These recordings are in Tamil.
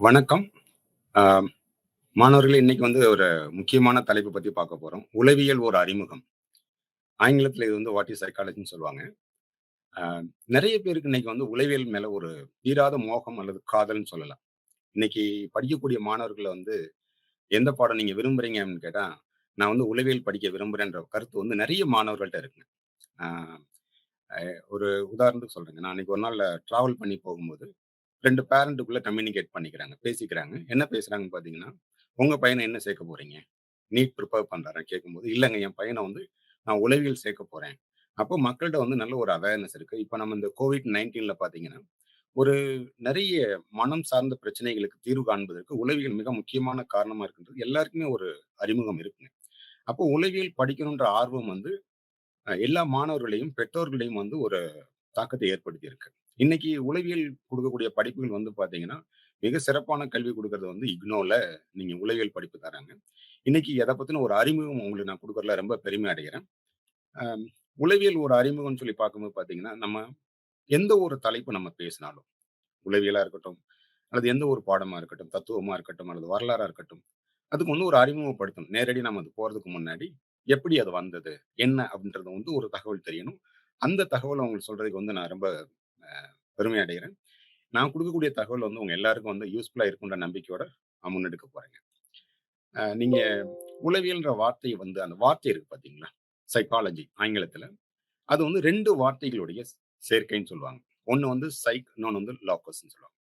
வணக்கம். ஆ மாணவர்களே, இன்னைக்கு வந்து ஒரு முக்கியமான தலைப்பு பத்தி பார்க்க போறோம். உளவியல் ஒரு அறிமுகம். ஆங்கிலத்தில இது வந்து வாட் இஸ் சைக்காலஜின்னு சொல்லுவாங்க. ஆ நெறைய பேருக்கு இன்னைக்கு வந்து உளவியல் மேல ஒரு தீராத மோகம் அல்லது காதல்ன்னு சொல்லலாம். இன்னைக்கு படிக்கக்கூடிய மாணவர்கள வந்து எந்த பாடம் நீங்க விரும்புறீங்க அப்படின்னு கேட்டா, நான் வந்து உளவியல் படிக்க விரும்புறேன்ற கருத்து வந்து நெறைய மாணவர்கள்ட்ட இருக்குங்க. ஆ ஒரு உதாரணத்துக்கு சொல்றேங்க. நான் அன்னைக்கு ஒரு நாள் டிராவல் பண்ணி போகும்போது 2 பேரண்ட்டுக்குள்ள கம்யூனிகேட் பண்ணிக்கிறாங்க, பேசிக்கிறாங்க. என்ன பேசுறாங்கன்னு பார்த்தீங்கன்னா, "உங்க பையன என்ன சேர்க்க போறீங்க? நீட் ப்ரிப்பேர் பண்றாரான்னு?" கேட்கும்போது, "இல்லங்க, என் பையன வந்து நான் உளவியல் சேர்க்க போறேன்." அப்போ மக்கள்ட்ட வந்து நல்ல ஒரு அவேர்னஸ் இருக்கு. இப்ப நம்ம இந்த கோவிட்-19ல பார்த்தீங்கன்னா, ஒரு நெறைய மனம் சார்ந்த பிரச்சனைகளுக்கு தீர்வு காண்பதற்கு உளவியல் மிக முக்கியமான காரணமா இருக்கின்றது. எல்லாருக்குமே ஒரு அறிமுகம் இருக்குங்க. அப்போ உளவியல் படிக்கணுன்ற ஆர்வம் வந்து எல்லா மாணவர்களையும், பெற்றோர்களையும் வந்து ஒரு தாக்கத்தை ஏற்படுத்தியிருக்கு. இன்னைக்கு உளவியல் குடுக்கக்கூடிய படிப்புகள் வந்து பார்த்தீங்கன்னா, மிக சிறப்பான கல்வி குடுக்குறது வந்து இக்னோல நீங்க உளவியல் படிப்பு தராங்க. இன்னைக்கு எத பத்தின ஒரு அறிமுகம் உங்களுக்கு நான் குடுக்குறதுல ரொம்ப பெருமை அடைகிறேன். அ உளவியல் ஒரு அறிமுகம்னு சொல்லி பார்க்கும்போது பார்த்தீங்கன்னா, நம்ம எந்த ஒரு தலைப்பு நம்ம பேசினாலும், உளவியலா இருக்கட்டும், அல்லது எந்த ஒரு பாடமா இருக்கட்டும், தத்துவமா இருக்கட்டும், அல்லது வரலாறா இருக்கட்டும், அதுக்கு வந்து ஒரு அறிமுகப்படுத்தணும். நேரடியா நம்ம அது போறதுக்கு முன்னாடி, எப்படி அது வந்தது? என்ன? அப்படின்றது வந்து ஒரு தகவல் தெரியணும். அந்த தகவல உங்களுக்கு சொல்றதுக்கு வந்து நான் ரொம்ப பெருமை அடைகிறேன். நான் குடுக்கக்கூடிய தகவல் வந்து உங்க எல்லாருக்கும் வந்து யூஸ்ஃபுல்லா இருக்குன்ற நம்பிக்கையோட நான் முன்னெடுக்க போறேங்க. நீங்க உளவியல்ன்ற வார்த்தை வந்து அந்த வார்த்தை இருக்கு பார்த்தீங்களா? சைக்காலஜி ஆங்கிலத்தில. அது வந்து 2 வார்த்தைகளுடைய சேர்க்கைன்னு சொல்லுவாங்க. ஒண்ணு வந்து சைக், இன்னொன்னு வந்து லாக்கஸ்ன்னு சொல்லுவாங்க.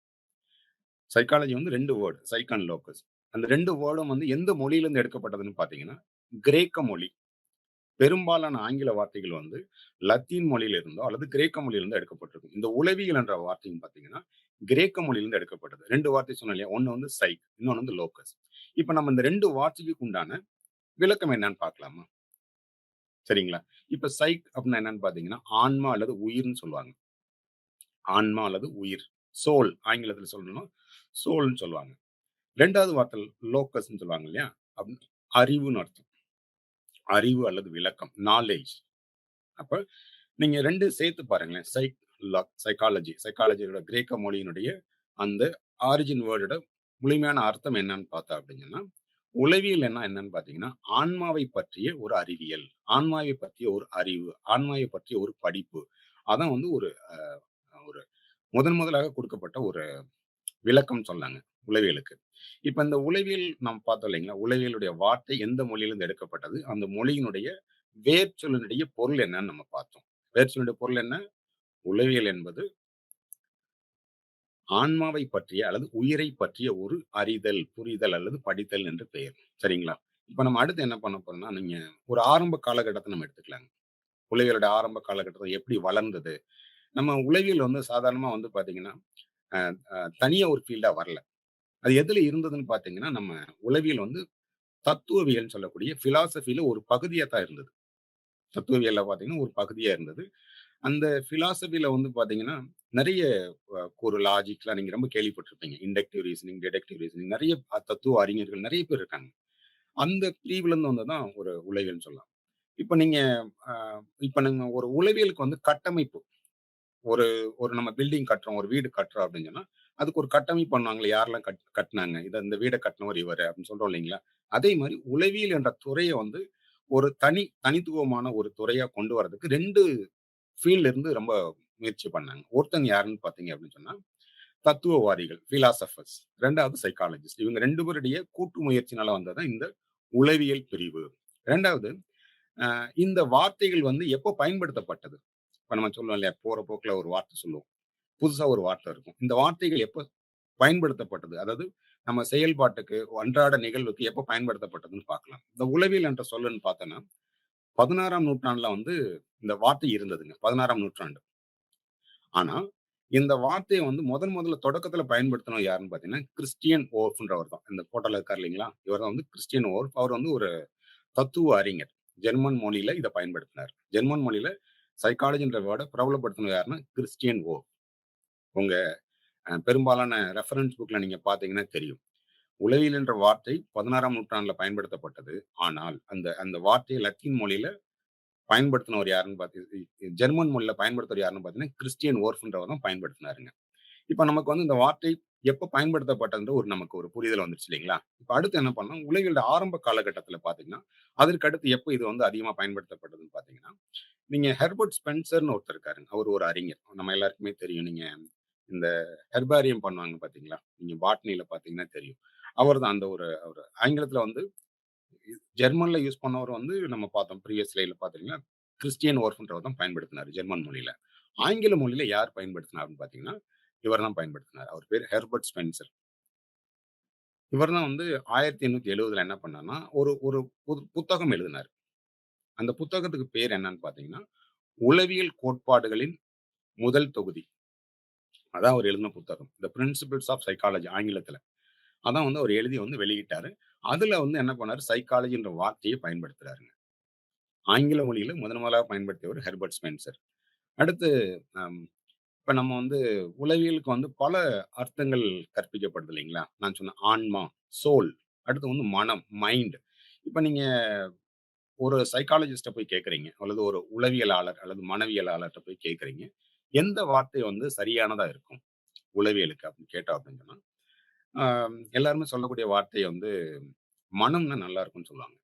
சைக்காலஜி வந்து 2 வேர்ட் சைக் அண்ட் லோகஸ். அந்த 2 வேர்டும் வந்து எந்த மொழியிலிருந்து எடுக்கப்பட்டதுன்னு பார்த்தீங்கன்னா, கிரேக்க மொழி. பெரும்பாலான ஆங்கில வார்த்தைகள் வந்து லத்தீன் மொழியிலிருந்தோ அல்லது கிரேக்க மொழியிலிருந்தோ எடுக்கப்பட்டிருக்கும். இந்த உளவியல் என்ற வார்த்தையும் பார்த்தீங்கன்னா, கிரேக்க மொழியிலிருந்து எடுக்கப்பட்டது. 2 வார்த்தை சொன்னேன் இல்லையா? ஒண்ணு வந்து சைக், இன்னொன்னு வந்து லோகஸ். இப்ப நம்ம இந்த 2 வார்த்தைக்கு உண்டான விளக்கம் என்னன்னு பார்க்கலாமா? சரிங்களா? இப்ப சைக் அப்டின்னா என்னன்னு பார்த்தீங்கன்னா, ஆன்மா அல்லது உயிர்ன்னு சொல்லுவாங்க. ஆன்மா அல்லது உயிர். சோல் ஆங்கிலத்தில சொல்லணும்னா, சோல்ன்னு சொல்லுவாங்க. 2வது வார்த்தை லோகஸ்ன்னு சொல்லுவாங்க இல்லையா? அறிவுன்னு அர்த்தம். அறிவு அல்லது விளக்கம், நாலேட்ஜ். அப்ப நீங்க 2 சேர்த்து பாருங்களேன். சைக்காலஜியோட கிரேக்க மொழியினுடைய அந்த ஆரிஜின் வேர்டோட முழுமையான அர்த்தம் என்னன்னு பார்த்தோம் அப்படிங்கன்னா, உளவியல் என்னன்னு பார்த்தீங்கன்னா, ஆன்மாவை பற்றிய ஒரு அறிவியல், ஆன்மாவை பற்றிய ஒரு அறிவு, ஆன்மாவை பற்றிய ஒரு படிப்பு. அதான் வந்து ஒரு ஒரு முதலாக குடுக்கப்பட்ட ஒரு விளக்கம் சொன்னாங்க, உளவியலுக்கு. இப்ப இந்த உளவியல் நாம் பார்த்தோம் இல்லைங்களா? உளவியலுடைய வார்த்தை எந்த மொழியிலிருந்து எடுக்கப்பட்டது? அந்த மொழியினுடைய வேர்ச்சொல்லினுடைய பொருள் என்னன்னு நம்ம பார்த்தோம். வேர்ச்சொல்லுடைய பொருள் என்ன? உளவியல் என்பது ஆன்மாவை பற்றிய அல்லது உயிரை பற்றிய ஒரு அறிதல், புரிதல் அல்லது படித்தல் என்று பெயர். சரிங்களா? இப்ப நம்ம அடுத்து என்ன பண்ண போறோம்னா, நீங்க ஒரு ஆரம்ப காலகட்டத்த நம்ம எடுத்துக்கலாங்க. உளவியலோட ஆரம்ப காலகட்டத்துல எப்படி வளர்ந்தது? நம்ம உளவியல் வந்து சாதாரணமா வந்து பார்த்தீங்கன்னா, அ அ தனியா ஒரு ஃபீல்டா வரல. அது எதுல இருந்ததுன்னு பார்த்தீங்கன்னா, நம்ம உளவியல் வந்து தத்துவவியல்ன்னு சொல்லக்கூடிய பிலாசபில ஒரு பகுதியா தான் இருந்தது. தத்துவவியல்ல பார்த்தீங்கன்னா, ஒரு பகுதியா இருந்தது. அந்த பிலாசபில வந்து பார்த்தீங்கன்னா, நெறைய ஒரு லாஜிக்லாம் நீங்க ரொம்ப கேள்விப்பட்டிருப்பீங்க. இண்டக்டிவ் ரீசனிங், டிடக்டிவ் ரீசனிங் நெறைய தத்துவ அறிஞர்கள் நெறைய பேர் இருக்காங்க. அந்த பிரிவுலருந்து வந்தது தான் ஒரு உளவியல்ன்னு சொல்லலாம். இப்ப நீங்க அ இப்ப நம்ம ஒரு உளவியலுக்கு வந்து கட்டமைப்பு ஒரு ஒரு நம்ம பில்டிங் கட்டுறோம், ஒரு வீடு கட்டுறோம் அப்படின்னு சொன்னா, அதுக்கு ஒரு கட்டமைப்பு பண்ணுவாங்கல்ல. யாரெல்லாம் கட்டுனாங்க. இந்த வீட கட்டுனவர் இவரு அப்படின்னு சொல்றோம் இல்லைங்களா? அதே மாரி உளவியல் என்ற துறைய வந்து ஒரு தனித்துவமான ஒரு துறையா கொண்டு வரதுக்கு 2 ஃபீல்ட்ல இருந்து ரொம்ப முயற்சி பண்ணாங்க. ஒருத்தங்க யாருன்னு பார்த்தீங்க அப்படின்னு சொன்னா, தத்துவவாதிகள், பிலாசபர்ஸ். 2வது சைக்காலஜிஸ்ட். இவங்க 2 பேருடைய கூட்டு முயற்சினால வந்தது தான் இந்த உளவியல் பிரிவு. 2வது இந்த வார்த்தைகள் வந்து எப்போ பயன்படுத்தப்பட்டது? இப்ப நம்ம சொல்லுவோம் இல்லையா? போற போக்குல ஒரு வார்த்தை சொல்லுவோம். புதுசா ஒரு வார்த்தை இருக்கும். இந்த வார்த்தைகள் எப்ப பயன்படுத்தப்பட்டது? அதாவது நம்ம செயல்பாட்டுக்கு, அன்றாட நிகழ்வுக்கு எப்ப பயன்படுத்தப்பட்டதுன்னு பார்க்கலாம். இந்த உளவியல் என்ற சொல்லுன்னு பார்த்தோம்னா, 16ஆம் நூற்றாண்டுல வந்து இந்த வார்த்தை இருந்ததுங்க. 16ஆம் நூற்றாண்டு. ஆனா, இந்த வார்த்தைய வந்து முதல்ல தொடக்கத்துல பயன்படுத்தினவர் யாருன்னு பார்த்தீங்கன்னா, கிறிஸ்டியன் ஓர்ஃப்ன்றவர் தான். இந்த ஃபோட்டோல இருக்காரு இல்லைங்களா? இவர் தான் வந்து கிறிஸ்டியன் ஓர்ஃப். அவர் வந்து ஒரு தத்துவ அறிஞர். ஜெர்மன் மொழியில இத பயன்படுத்தினார். ஜெர்மன் மொழியில சைக்காலஜின்ற வேர்ட பிரபலப்படுத்தினது யாருன்னா, கிறிஸ்டியன் ஓர்ஃப். உங்க பெரும்பாலான ரெஃபரன்ஸ் புக்ல நீங்க பார்த்தீங்கன்னா தெரியும். உளவியல் என்ற வார்த்தை 16ஆம் நூற்றாண்டுல பயன்படுத்தப்பட்டது. ஆனால், அந்த அந்த வார்த்தைய லத்தீன் மொழியில பயன்படுத்தினவர் யாருன்னு ஜெர்மன் மொழியில பயன்படுத்துனவர் யாருன்னு பார்த்தீங்கன்னா, கிறிஸ்டியன் ஓர்ஃப்ன்றவர் தான் பயன்படுத்தினாருங்க. இப்ப நமக்கு வந்து இந்த வார்த்தை எப்ப பயன்படுத்தப்பட்டதுன்ற நமக்கு ஒரு புரிதல் வந்துருச்சு இல்லைங்களா? இப்ப அடுத்து என்ன பண்ணலாம், உலகியலோட ஆரம்ப காலகட்டத்தில பார்த்தீங்கன்னா, அதற்கு அடுத்து எப்ப இது வந்து அதிகமா பயன்படுத்தப்பட்டதுன்னு பார்த்தீங்கன்னா, நீங்க ஹெர்பர்ட் ஸ்பென்சர்ன்னு ஒருத்தர் இருக்காருங்க. அவரு ஒரு அறிஞர். நம்ம எல்லாருக்குமே தெரியும். நீங்க இந்த ஹெர்பாரியம் பண்ணுவாங்க பார்த்தீங்களா? நீங்க பாட்னில பார்த்தீங்கன்னா தெரியும். அவர்தான் அந்த ஒரு அவரு ஆங்கிலத்தில வந்து ஜெர்மன்ல யூஸ் பண்ணவர் வந்து நம்ம பார்த்தோம். ப்ரீவியஸ் ஸ்லைட்ல பார்த்தீங்கன்னா, கிறிஸ்டியன் வொர்ஃப்ன்றவர் தான் பயன்படுத்தினாரு ஜெர்மன் மொழியில. ஆங்கில மொழியில யார் பயன்படுத்தினார்ன்னு பார்த்தீங்கன்னா, இவர் தான் பயன்படுத்தினார். அவர் பேரு ஹெர்பர்ட் ஸ்பென்சர். இவர் தான் வந்து 1870ல என்ன பண்ணார்ன்னா, ஒரு ஒரு புத்தகம் எழுதினாரு. அந்த புத்தகத்துக்கு பேர் என்னன்னு பார்த்தீங்கன்னா, உளவியல் கோட்பாடுகளின் முதல் தொகுதி. அதான் அவர் எழுதின புத்தகம். தி பிரின்சிபிள்ஸ் ஆஃப் சைக்காலஜி ஆங்கிலத்தில. அதான் வந்து அவர் எழுதி வந்து வெளியிட்டாரு. அதுல வந்து என்ன பண்ணாரு, சைக்காலஜின்ற வார்த்தைய பயன்படுத்துறாருங்க. ஆங்கில மொழியில முதலாக பயன்படுத்தியவர் ஹெர்பர்ட் ஸ்பென்சர். அடுத்து அம் இப்ப நம்ம வந்து உளவியலுக்கு வந்து பல அர்த்தங்கள் கற்பிக்கப்படுது இல்லைங்களா? நான் சொன்னேன் ஆன்மா, சோல். அடுத்து வந்து மனம், மைண்ட். இப்ப நீங்க ஒரு சைக்காலஜிஸ்ட்ட போய் கேட்கிறீங்க, அல்லது ஒரு உளவியலாளர் அல்லது மனவியலாளர்ட்ட போய் கேட்கிறீங்க. எந்த வார்த்தை வந்து சரியானதா இருக்கும் உளவியலுக்கு அப்படின்னு கேட்டோம் அப்படின்னு சொன்னா, அ எல்லாருமே சொல்லக்கூடிய வார்த்தை வந்து மனம்னா நல்லா இருக்கும்னு சொல்லுவாங்க.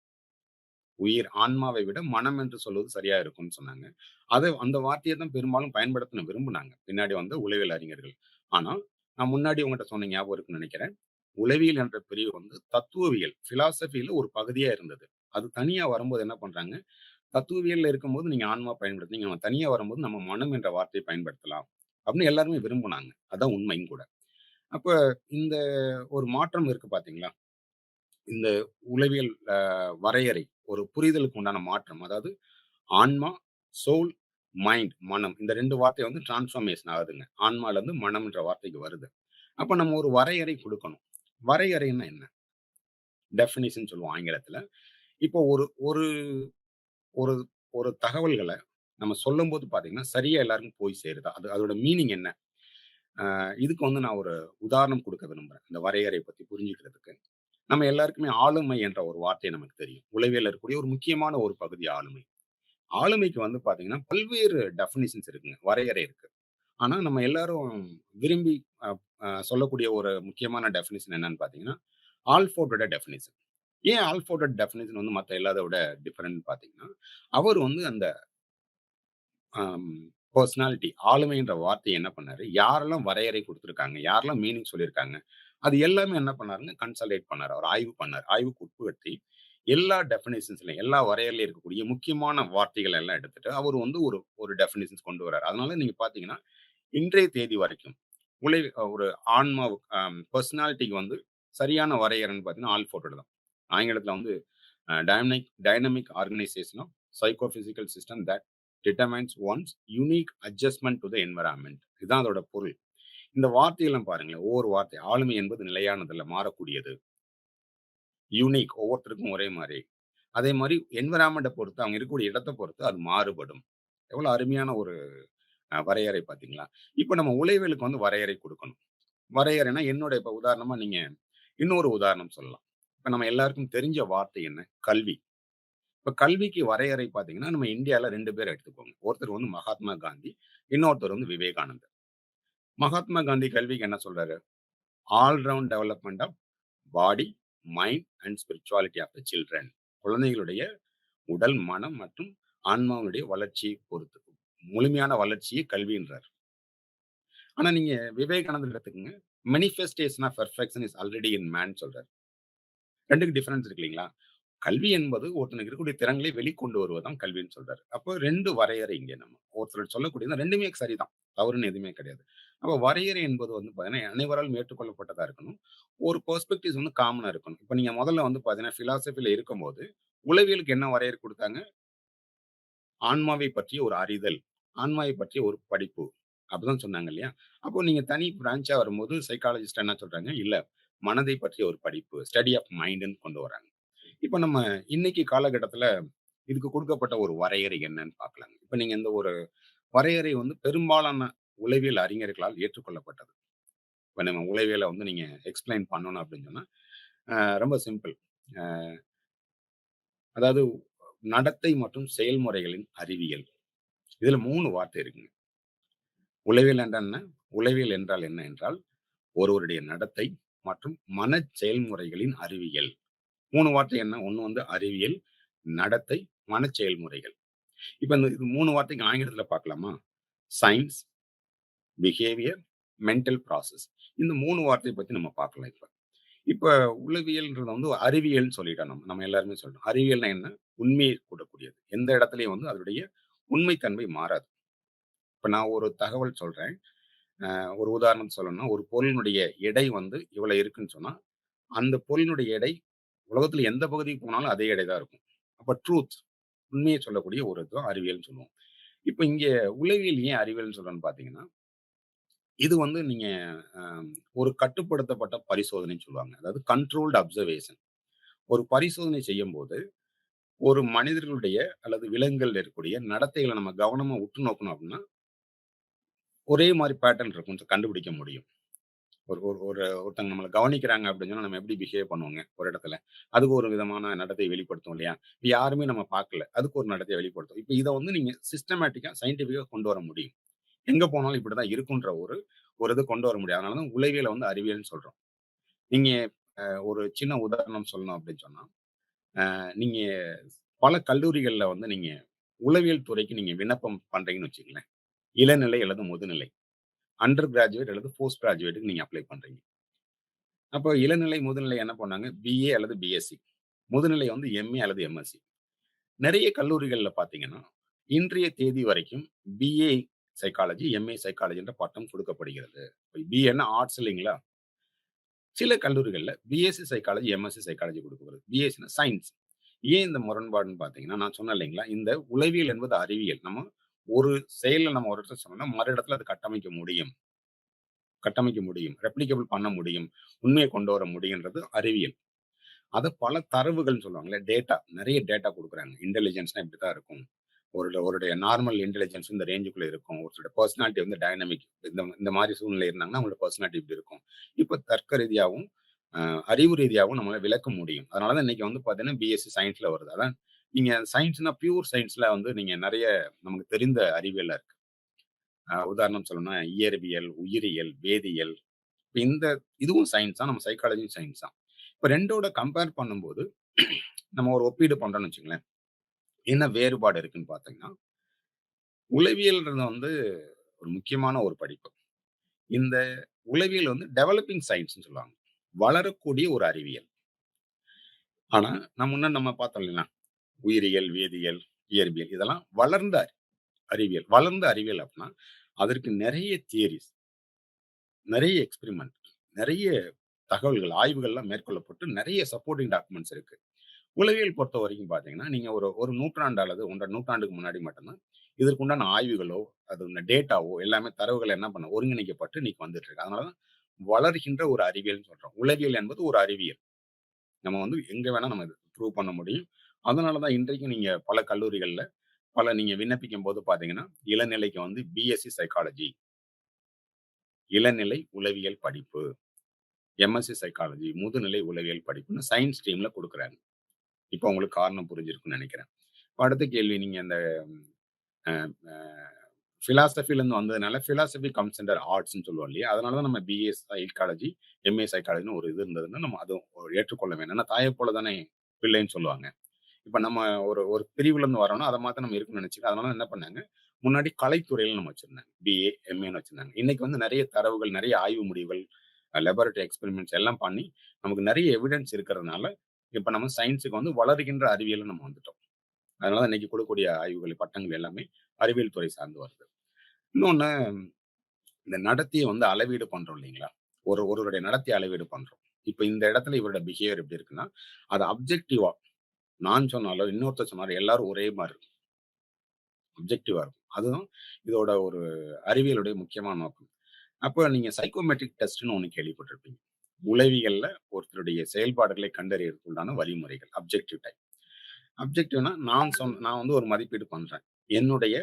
உயிர் ஆன்மாவை விட மனம் என்று சொல்வது சரியா இருக்கும்னு சொன்னாங்க. அந்த வார்த்தைய தான் பெரும்பாலும் பயன்படுத்த விரும்புனாங்க. பின்னாடி வந்த உளவியல் அறிஞர்கள். ஆனா, நான் முன்னாடி உங்கட்ட சொன்ன ஞாபகம் இருக்குன்னு நெனைக்கிறேன். உளவியல் என்ற பிரிவு வந்து தத்துவவியல், பிலாசபில ஒரு பகுதியா இருந்தது. அது தனியா வரும்போது என்ன பண்றாங்க, தத்துவவியல்ல இருக்கும்போது நீங்க ஆன்மா பயன்படுத்துனீங்க. நம்ம தனியா வரும்போது நம்ம மனம் என்ற வார்த்தைய பயன்படுத்தலாம். அப்படின்னு எல்லாருமே விரும்புனாங்க. அதான் உண்மையும் கூட. அப்ப இந்த ஒரு மாற்றம் இருக்கு பார்த்தீங்களா? இந்த உளவியல் வரையறை, ஒரு புரிதலுக்கு உண்டான மாற்றம். அதாவது ஆன்மா, சோல், மைண்ட் மனம். இந்த 2 வார்த்தை வந்து டிரான்ஸ்ஃபார்மேஷன் ஆகுதுங்க. ஆன்மாலருந்து மனம்ன்ற வார்த்தைக்கு வருது. அப்ப நம்ம ஒரு வரையறை குடுக்கணும். வரையறைன்னா என்ன? டெஃபினிஷன் சொல்லுவோம் ஆங்கிலத்துல. இப்போ ஒரு ஒரு ஒரு ஒரு தகவல்கள நம்ம சொல்லும்போது பார்த்தீங்கன்னா, சரியா எல்லாருக்கும் போய் சேருதா? அதோட மீனிங் என்ன? இதுக்கு வந்து நான் ஒரு உதாரணம் குடுக்க விரும்புறேன். இந்த வரையறை பத்தி புரிஞ்சுக்கிறதுக்கு. நம்ம எல்லாருக்குமே ஆளுமை என்ற ஒரு வார்த்தை நமக்கு தெரியும். உளவியல்ல இருக்கக்கூடிய ஒரு முக்கியமான ஒரு பகுதி ஆளுமை. ஆளுமைக்கு வந்து பார்த்தீங்கன்னா, பல்வேறு டெஃபினிஷன்ஸ் இருக்குங்க. வரையறை இருக்கு. ஆனா, நம்ம எல்லாரும் விரும்பி அ அ சொல்லக்கூடிய ஒரு முக்கியமான டெஃபினிஷன் என்னன்னு பார்த்தீங்கன்னா, ஆல்ஃபோர்டோட டெஃபினிஷன். ஏன் ஆல்ஃபோர்டோட டெஃபினிஷன் வந்து மத்த எல்லாத விட டிஃபரெண்ட்ன்னு பார்த்தீங்கன்னா, அவர் வந்து அந்த அம் பெர்சனாலிட்டி ஆளுமைன்ற வார்த்தைய என்ன பண்ணாரு, யாரெல்லாம் வரையறை குடுத்துருக்காங்க, யாரெல்லாம் மீனிங் சொல்லியிருக்காங்க, அது எல்லாமே என்ன பண்ணாருங்க, கன்சாலிடேட் பண்ணாரு. அவர் ஆய்வு பண்ணாரு. ஆய்வுக்கு உட்படுத்தி எல்லா டெஃபினிஷன்ஸ்லயும், எல்லா வரையறையிலும் இருக்கக்கூடிய முக்கியமான வார்த்தைகள் எல்லாம் எடுத்துட்டு, அவரு வந்து ஒரு ஒரு டெஃபினிஷன்ஸ் கொண்டு வராரு. அதனால நீங்க பார்த்தீங்கன்னா, இன்றைய தேதி வரைக்கும் ஒரு ஆன்மாவுக்கு பெர்சனாலிட்டிக்கு வந்து சரியான வரையறைன்னு பார்த்தீங்கன்னா, ஆல்ஃபோர்டு தான். ஆங்கிலத்தில வந்து dynamic organisation of psychophysical system that determines one's unique adjustment to the environment. இதுதான் அதோட பொருள். இந்த வார்த்தையெல்லாம் பாருங்களேன். ஒவ்வொரு வார்த்தை. ஆளுமை என்பது நிலையானதல்ல, மாறக்கூடியது. யூனிக் ஒவ்வொருத்தருக்கும் ஒரே மாரி. அதே மாரி என்வைரன்மென்ட்ட பொறுத்து, அவங்க இருக்கக்கூடிய இடத்த பொறுத்து அது மாறுபடும். எவ்வளோ அருமையான ஒரு வரையறை பார்த்தீங்களா? இப்ப நம்ம உளவியலுக்கு வந்து வரையறை குடுக்கணும். வரையறைன்னா என்னோட இப்ப உதாரணமா நீங்க இன்னொரு உதாரணம் சொல்லலாம். இப்ப நம்ம எல்லாருக்கும் தெரிஞ்ச வார்த்தை என்ன? கல்வி. இப்ப கல்விக்கு வரையறை பார்த்தீங்கன்னா, நம்ம இந்தியால 2 பேர் எடுத்துக்கோங்க. ஒருத்தர் வந்து மகாத்மா காந்தி, இன்னொருத்தர் வந்து விவேகானந்தர். மகாத்மா காந்தி கல்விக்கு என்ன சொல்றாரு? All round development of body, mind and spirituality of the children. குழந்தைகளுடைய உடல், மனம் மற்றும் ஆன்மாவினுடைய வளர்ச்சியை பொறுத்து. முழுமையான வளர்ச்சியே கல்வின்றார். ஆனா நீங்க விவேகானந்தர் எடுத்துக்கங்க. Manifestation of perfection is already in man சொல்றாரு. 2க்கும் டிஃபரன்ஸ் இருக்கு இல்லீங்களா? கல்வி என்பது ஒருத்தனுக்கு இருக்கக்கூடிய திறன்களை வெளிக்கொண்டு வருவது தான் கல்வின்னு சொல்றாரு. அப்போ 2 வரையறை இங்க நம்ம. ஒருத்தர் சொல்லக்கூடியது 2மே சரிதான். தவறுன்னு எதுவுமே கிடையாது. அப்ப வரையறை என்பது வந்து பார்த்தீங்கன்னா, அனைவராலும் ஏற்றுக்கொள்ளப்பட்டதா இருக்கணும். ஒரு பெர்ஸ்பெக்டிவ்ஸ் வந்து காமனா இருக்கணும். இப்ப நீங்க முதல்ல வந்து பார்த்தீங்கன்னா, பிலாசபில இருக்கும்போது, உளவியலுக்கு என்ன வரையறை குடுத்தாங்க? ஆன்மாவை பற்றிய ஒரு அறிதல், ஆன்மாவை பற்றிய ஒரு படிப்பு. அப்படிதான் சொன்னாங்க இல்லையா? அப்போ நீங்க தனி பிரான்ச்சா வரும்போது சைக்காலஜிஸ்ட் என்ன சொல்றாங்க, இல்ல மனதை பற்றிய ஒரு படிப்பு, ஸ்டடி ஆஃப் மைண்ட்ன்னு கொண்டு வராங்க. இப்ப நம்ம இன்னைக்கு காலகட்டத்தில இதுக்கு குடுக்கப்பட்ட ஒரு வரையறை என்னன்னு பார்க்கலாங்க. இப்ப நீங்க இந்த ஒரு வரையறை வந்து பெரும்பாலான உளவியல் அறிஞர்களால் ஏற்றுக்கொள்ளப்பட்டது. இப்ப நம்ம உளவியல வந்து நீங்க எக்ஸ்ப்ளைன் பண்ணணும் அப்படின்னு சொன்னா, ரொம்ப சிம்பிள். அ அதாவது நடத்தை மற்றும் செயல்முறைகளின் அறிவியல். இதுல 3 வார்த்தை இருக்குங்க. உளவியல் என்றால் என்ன? உளவியல் என்றால் என்ன என்றால், ஒருவருடைய நடத்தை மற்றும் மனச் செயல்முறைகளின் அறிவியல். 3 வார்த்தை என்ன? ஒண்ணு வந்து அறிவியல், நடத்தை, மனச் செயல்முறைகள். இப்ப இந்த இது 3 வார்த்தைக்கு ஆங்கிலத்தில பார்க்கலாமா? Science, behaviour, mental process. இந்த 3 வார்த்தைய பத்தி நம்ம பார்க்கலாம் இப்ப. இப்ப உளவியல்ன்றது வந்து அறிவியல்ன்னு சொல்லிட்டோம் நம்ம. நம்ம எல்லாருமே சொல்றோம். அறிவியல்னா என்ன? உண்மையை கூறக்கூடியது. எந்த இடத்துலயும் வந்து அதனுடைய உண்மை தன்மை மாறாது. இப்ப நான் ஒரு தகவல் சொல்றேன். ஒரு உதாரணம் சொல்லணும்னா, ஒரு பொருளினுடைய எடை வந்து இவ்வளவு இருக்குன்னு சொன்னா, அந்த பொருளினுடைய எடை உலகத்துல எந்த பகுதிக்கு போனாலும் அதே எடை தான் இருக்கும். அப்ப ட்ரூத் உண்மையை சொல்லக்கூடிய ஒரு இதுதான் அறிவியல்ன்னு சொல்லுவோம். இப்ப இங்க உளவியல் ஏன் அறிவியல்ன்னு சொல்றேன்னு பார்த்தீங்கன்னா, இது வந்து நீங்க அ ஒரு கட்டுப்படுத்தப்பட்ட பரிசோதனைன்னு சொல்லுவாங்க. அதாவது கண்ட்ரோல்டு அப்சர்வேஷன். ஒரு பரிசோதனை செய்யும்போது, ஒரு மனிதர்களுடைய அல்லது விலங்குகள்ல இருக்கக்கூடிய நடத்தைகள நம்ம கவனமா உற்று நோக்கணும் அப்படின்னா, ஒரே மாரி பேட்டர்ன் இருக்கும் கண்டுபிடிக்க முடியும். ஒரு ஒரு ஒரு ஒருத்தங்க நம்மள கவனிக்கிறாங்க அப்படின்னு சொன்னா, நம்ம எப்படி பிஹேவ் பண்ணுவோங்க ஒரு இடத்துல? அதுக்கு ஒரு விதமான நடத்தை வெளிப்படுத்தும் இல்லையா? இப்ப யாருமே நம்ம பார்க்கல. அதுக்கு ஒரு நடத்தைய வெளிப்படுத்தும். இப்ப இத வந்து நீங்க சிஸ்டமேட்டிக்கா, சயன்டிஃபிக்கா கொண்டு வர முடியும். எங்க போனாலும் இப்படிதான் இருக்குன்ற ஒரு ஒரு இது கொண்டு வர முடியும். அதனால தான் உளவியல வந்து அறிவியல்ன்னு சொல்றோம். நீங்க ஒரு சின்ன உதாரணம் சொல்லணும் அப்படின்னு சொன்னா, நீங்க பல கல்லூரிகள்ல வந்து நீங்க உளவியல் துறைக்கு நீங்க விண்ணப்பம் பண்றீங்கன்னு வச்சுக்கங்களேன். இளநிலை அல்லது முதுநிலை. அண்டர் கிராஜுவேட் அல்லது போஸ்ட் கிராஜுவேட்க்கு நீங்க அப்ளை பண்றீங்க. அப்போ இளநிலை, முதுநிலை என்ன பண்ணாங்க? பிஏ அல்லது பிஎஸ்சி. முதுநிலை வந்து எம்ஏ அல்லது எம்எஸ்சி. நெறைய கல்லூரிகள்ல பார்த்தீங்கன்னா, இன்றைய தேதி வரைக்கும் பிஏ சைக்காலஜி, எம்ஏ சைக்காலஜி என்ற பட்டம் கொடுக்கப்படுகிறது. பிஏன்னா ஆர்ட்ஸ் இல்லைங்களா? சில கல்லூரிகள்ல பிஎஸ்சி சைக்காலஜி, எம்எஸ்சி சைக்காலஜி கொடுக்கப்படுது. பிஎஸ்சின்னா சயன்ஸ். ஏன் இந்த முரண்பாடுன்னு பார்த்தீங்கன்னா, நான் சொன்னேன் இல்லைங்களா? இந்த உளவியல் என்பது அறிவியல். நம்ம ஒரு செயல்ல நம்ம ஒரு இடத்துல சொன்னோம்னா, மறு இடத்துல அத கட்டமைக்க முடியும். கட்டமைக்க முடியும். ரெப்ளிகபிள் பண்ண முடியும். உண்மைய கொண்டு வர முடியும்ன்றது அறிவியல். அத பல தரவுகள்ன்னு சொல்லுவாங்கல்ல, டேட்டா. நெறைய டேட்டா குடுக்குறாங்க. இன்டெலிஜென்ஸ்னா இப்படித்தான் இருக்கும். ஒருடைய நார்மல் இன்டெலிஜென்ஸ் இந்த ரேஞ்சுக்குள்ள இருக்கும். ஒருத்தருடைய பெர்சனாலிட்டி வந்து டைனமிக். இந்த இந்த மாரி சூழ்நிலை இருந்தாங்கன்னா, அவங்களோட பெர்சனாலிட்டி இப்படி இருக்கும். இப்ப தர்க்க ரீதியாவும், அ அறிவு ரீதியாவும் நம்மளால விளக்க முடியும். அதனால தான் இன்னைக்கு வந்து பார்த்தீங்கன்னா, பிஎஸ்சி சயன்ஸ்ல வருது. அதான் நீங்க சயன்ஸ்னா பியூர் சயன்ஸ்ல வந்து நீங்க நெறைய நமக்கு தெரிந்த அறிவியல்லாம் இருக்கு. உதாரணம் சொல்லணும்னா இயற்பியல், உயிரியல், வேதியியல். இப்ப இந்த இதுவும் சயன்ஸ் தான். நம்ம சைக்காலஜியும் சயன்ஸ் தான். இப்ப 2ஓட கம்பேர் பண்ணும்போது, நம்ம ஒரு ஒப்பீடு பண்றோம்னு வச்சுக்கங்களேன். என்ன வேறுபாடு இருக்குன்னு பார்த்தீங்கன்னா, உளவியல்ன்றது வந்து ஒரு முக்கியமான ஒரு படிப்பு. இந்த உளவியல் வந்து டெவலப்பிங் சயன்ஸ்ன்னு சொல்லுவாங்க. வளரக்கூடிய ஒரு அறிவியல். ஆனா, நம்ம பார்த்தோம் இல்லைங்களா? உயிரியல், வேதியியல், இயற்பியல் இதெல்லாம் வளர்ந்த அறிவியல். வளர்ந்த அறிவியல் அப்டின்னா, அதற்கு நெறைய தியரீஸ், நெறைய எக்ஸ்பெரிமென்ட், நெறைய தகவல்கள், ஆய்வுகள்லாம் மேற்கொள்ளப்பட்டு நெறைய சப்போர்ட்டிங் டாக்குமெண்ட்ஸ் இருக்கு. உளவியல் பொறுத்தவரைக்கும் பார்த்தீங்கன்னா, நீங்க ஒரு ஒரு நூற்றாண்டு அல்லது 1 1/2 நூற்றாண்டுக்கு முன்னாடி மட்டும் தான், இதற்குண்டான ஆய்வுகளோ, அது டேட்டாவோ எல்லாமே தரவுகள் என்ன பண்ண ஒருங்கிணைக்கப்பட்டு இன்னைக்கு வந்துட்டு இருக்கு. அதனால தான் வளர்கின்ற ஒரு அறிவியல்னு சொல்றோம். உளவியல் என்பது ஒரு அறிவியல். நம்ம வந்து எங்க வேணா நம்ம இத ப்ரூவ் பண்ண முடியும். அதனால தான் இன்றைக்கும் நீங்க பல கல்லூரிகள்ல, நீங்க விண்ணப்பிக்கும்போது பார்த்தீங்கன்னா, இளநிலைக்கு வந்து பிஎஸ்சி சைக்காலஜி, இளநிலை உளவியல் படிப்பு, எம்எஸ்சி சைக்காலஜி, முதுநிலை உளவியல் படிப்புன்னு சயன்ஸ் ஸ்ட்ரீம்ல குடுக்குறாங்க. இப்ப உங்களுக்கு காரணம் புரிஞ்சிருக்கும்னு நெனைக்கிறேன். அடுத்த கேள்வி நீங்க அந்த அ அ பிலாசபிலருந்து வந்ததுனால, பிலாசபி கம்ஸ் அண்டர் ஆர்ட்ஸ்ன்னு சொல்லுவோம் இல்லையா? அதனால தான் நம்ம பிஏ சைக்காலஜி, எம்ஏ சைக்காலஜின்னு ஒரு இது இருந்ததுன்னா, நம்ம அதுவும் ஏற்றுக்கொள்ள வேண்டும். ஏன்னா, தாயைப் போல தானே பிள்ளைன்னு சொல்லுவாங்க. இப்ப நம்ம ஒரு ஒரு பிரிவுலருந்து வரோம்னா, அத மாரி தான் நம்ம இருக்கணும்னு நெனச்சுட்டு, அதனால என்ன பண்ணாங்க, முன்னாடி கலைத்துறையில நம்ம வச்சிருந்தாங்க. பிஏ, எம்ஏன்னு வச்சிருந்தாங்க. இன்னைக்கு வந்து நெறைய தரவுகள், நெறைய ஆய்வு முடிவுகள், லேபரட்டரி எக்ஸ்பெரிமென்ட்ஸ் எல்லாம் பண்ணி, நமக்கு நெறைய எவிடன்ஸ் இருக்கிறதுனால, இப்ப நம்ம சயன்ஸுக்கு வந்து வளருகின்ற அறிவியல்னு நம்ம வந்துட்டோம். அதனால தான் இன்னைக்கு குடுக்கக்கூடிய ஆய்வுகள், பட்டங்கள் எல்லாமே அறிவியல் துறை சார்ந்து வருது. இன்னொன்னு, இந்த நடத்தைய வந்து அளவீடு பண்றோம் இல்லைங்களா? ஒருவருடைய நடத்தைய அளவீடு பண்றோம். இப்ப இந்த இடத்துல இவரோட பிஹேவியர் எப்படி இருக்குன்னா, அத அப்ஜெக்டிவா நான் சொன்னாலோ, இன்னொருத்தர் சொன்னாலும் எல்லாரும் ஒரே மாரி இருக்கும். அப்ஜெக்டிவா இருக்கும். அதுதான் இதோட ஒரு அறிவியலுடைய முக்கியமான நோக்கம். அப்ப நீங்க சைக்கோமெட்ரிக் டெஸ்ட்ன்னு ஒண்ணு கேள்விப்பட்டிருப்பீங்க. உளவியல்ல ஒருத்தருடைய செயல்பாடுகளை கண்டறியறதுக்கு உண்டான வழிமுறைகள். Objective type. அப்ஜெக்டிவ்னா நான் வந்து ஒரு மதிப்பீடு பண்றேன். என்னுடைய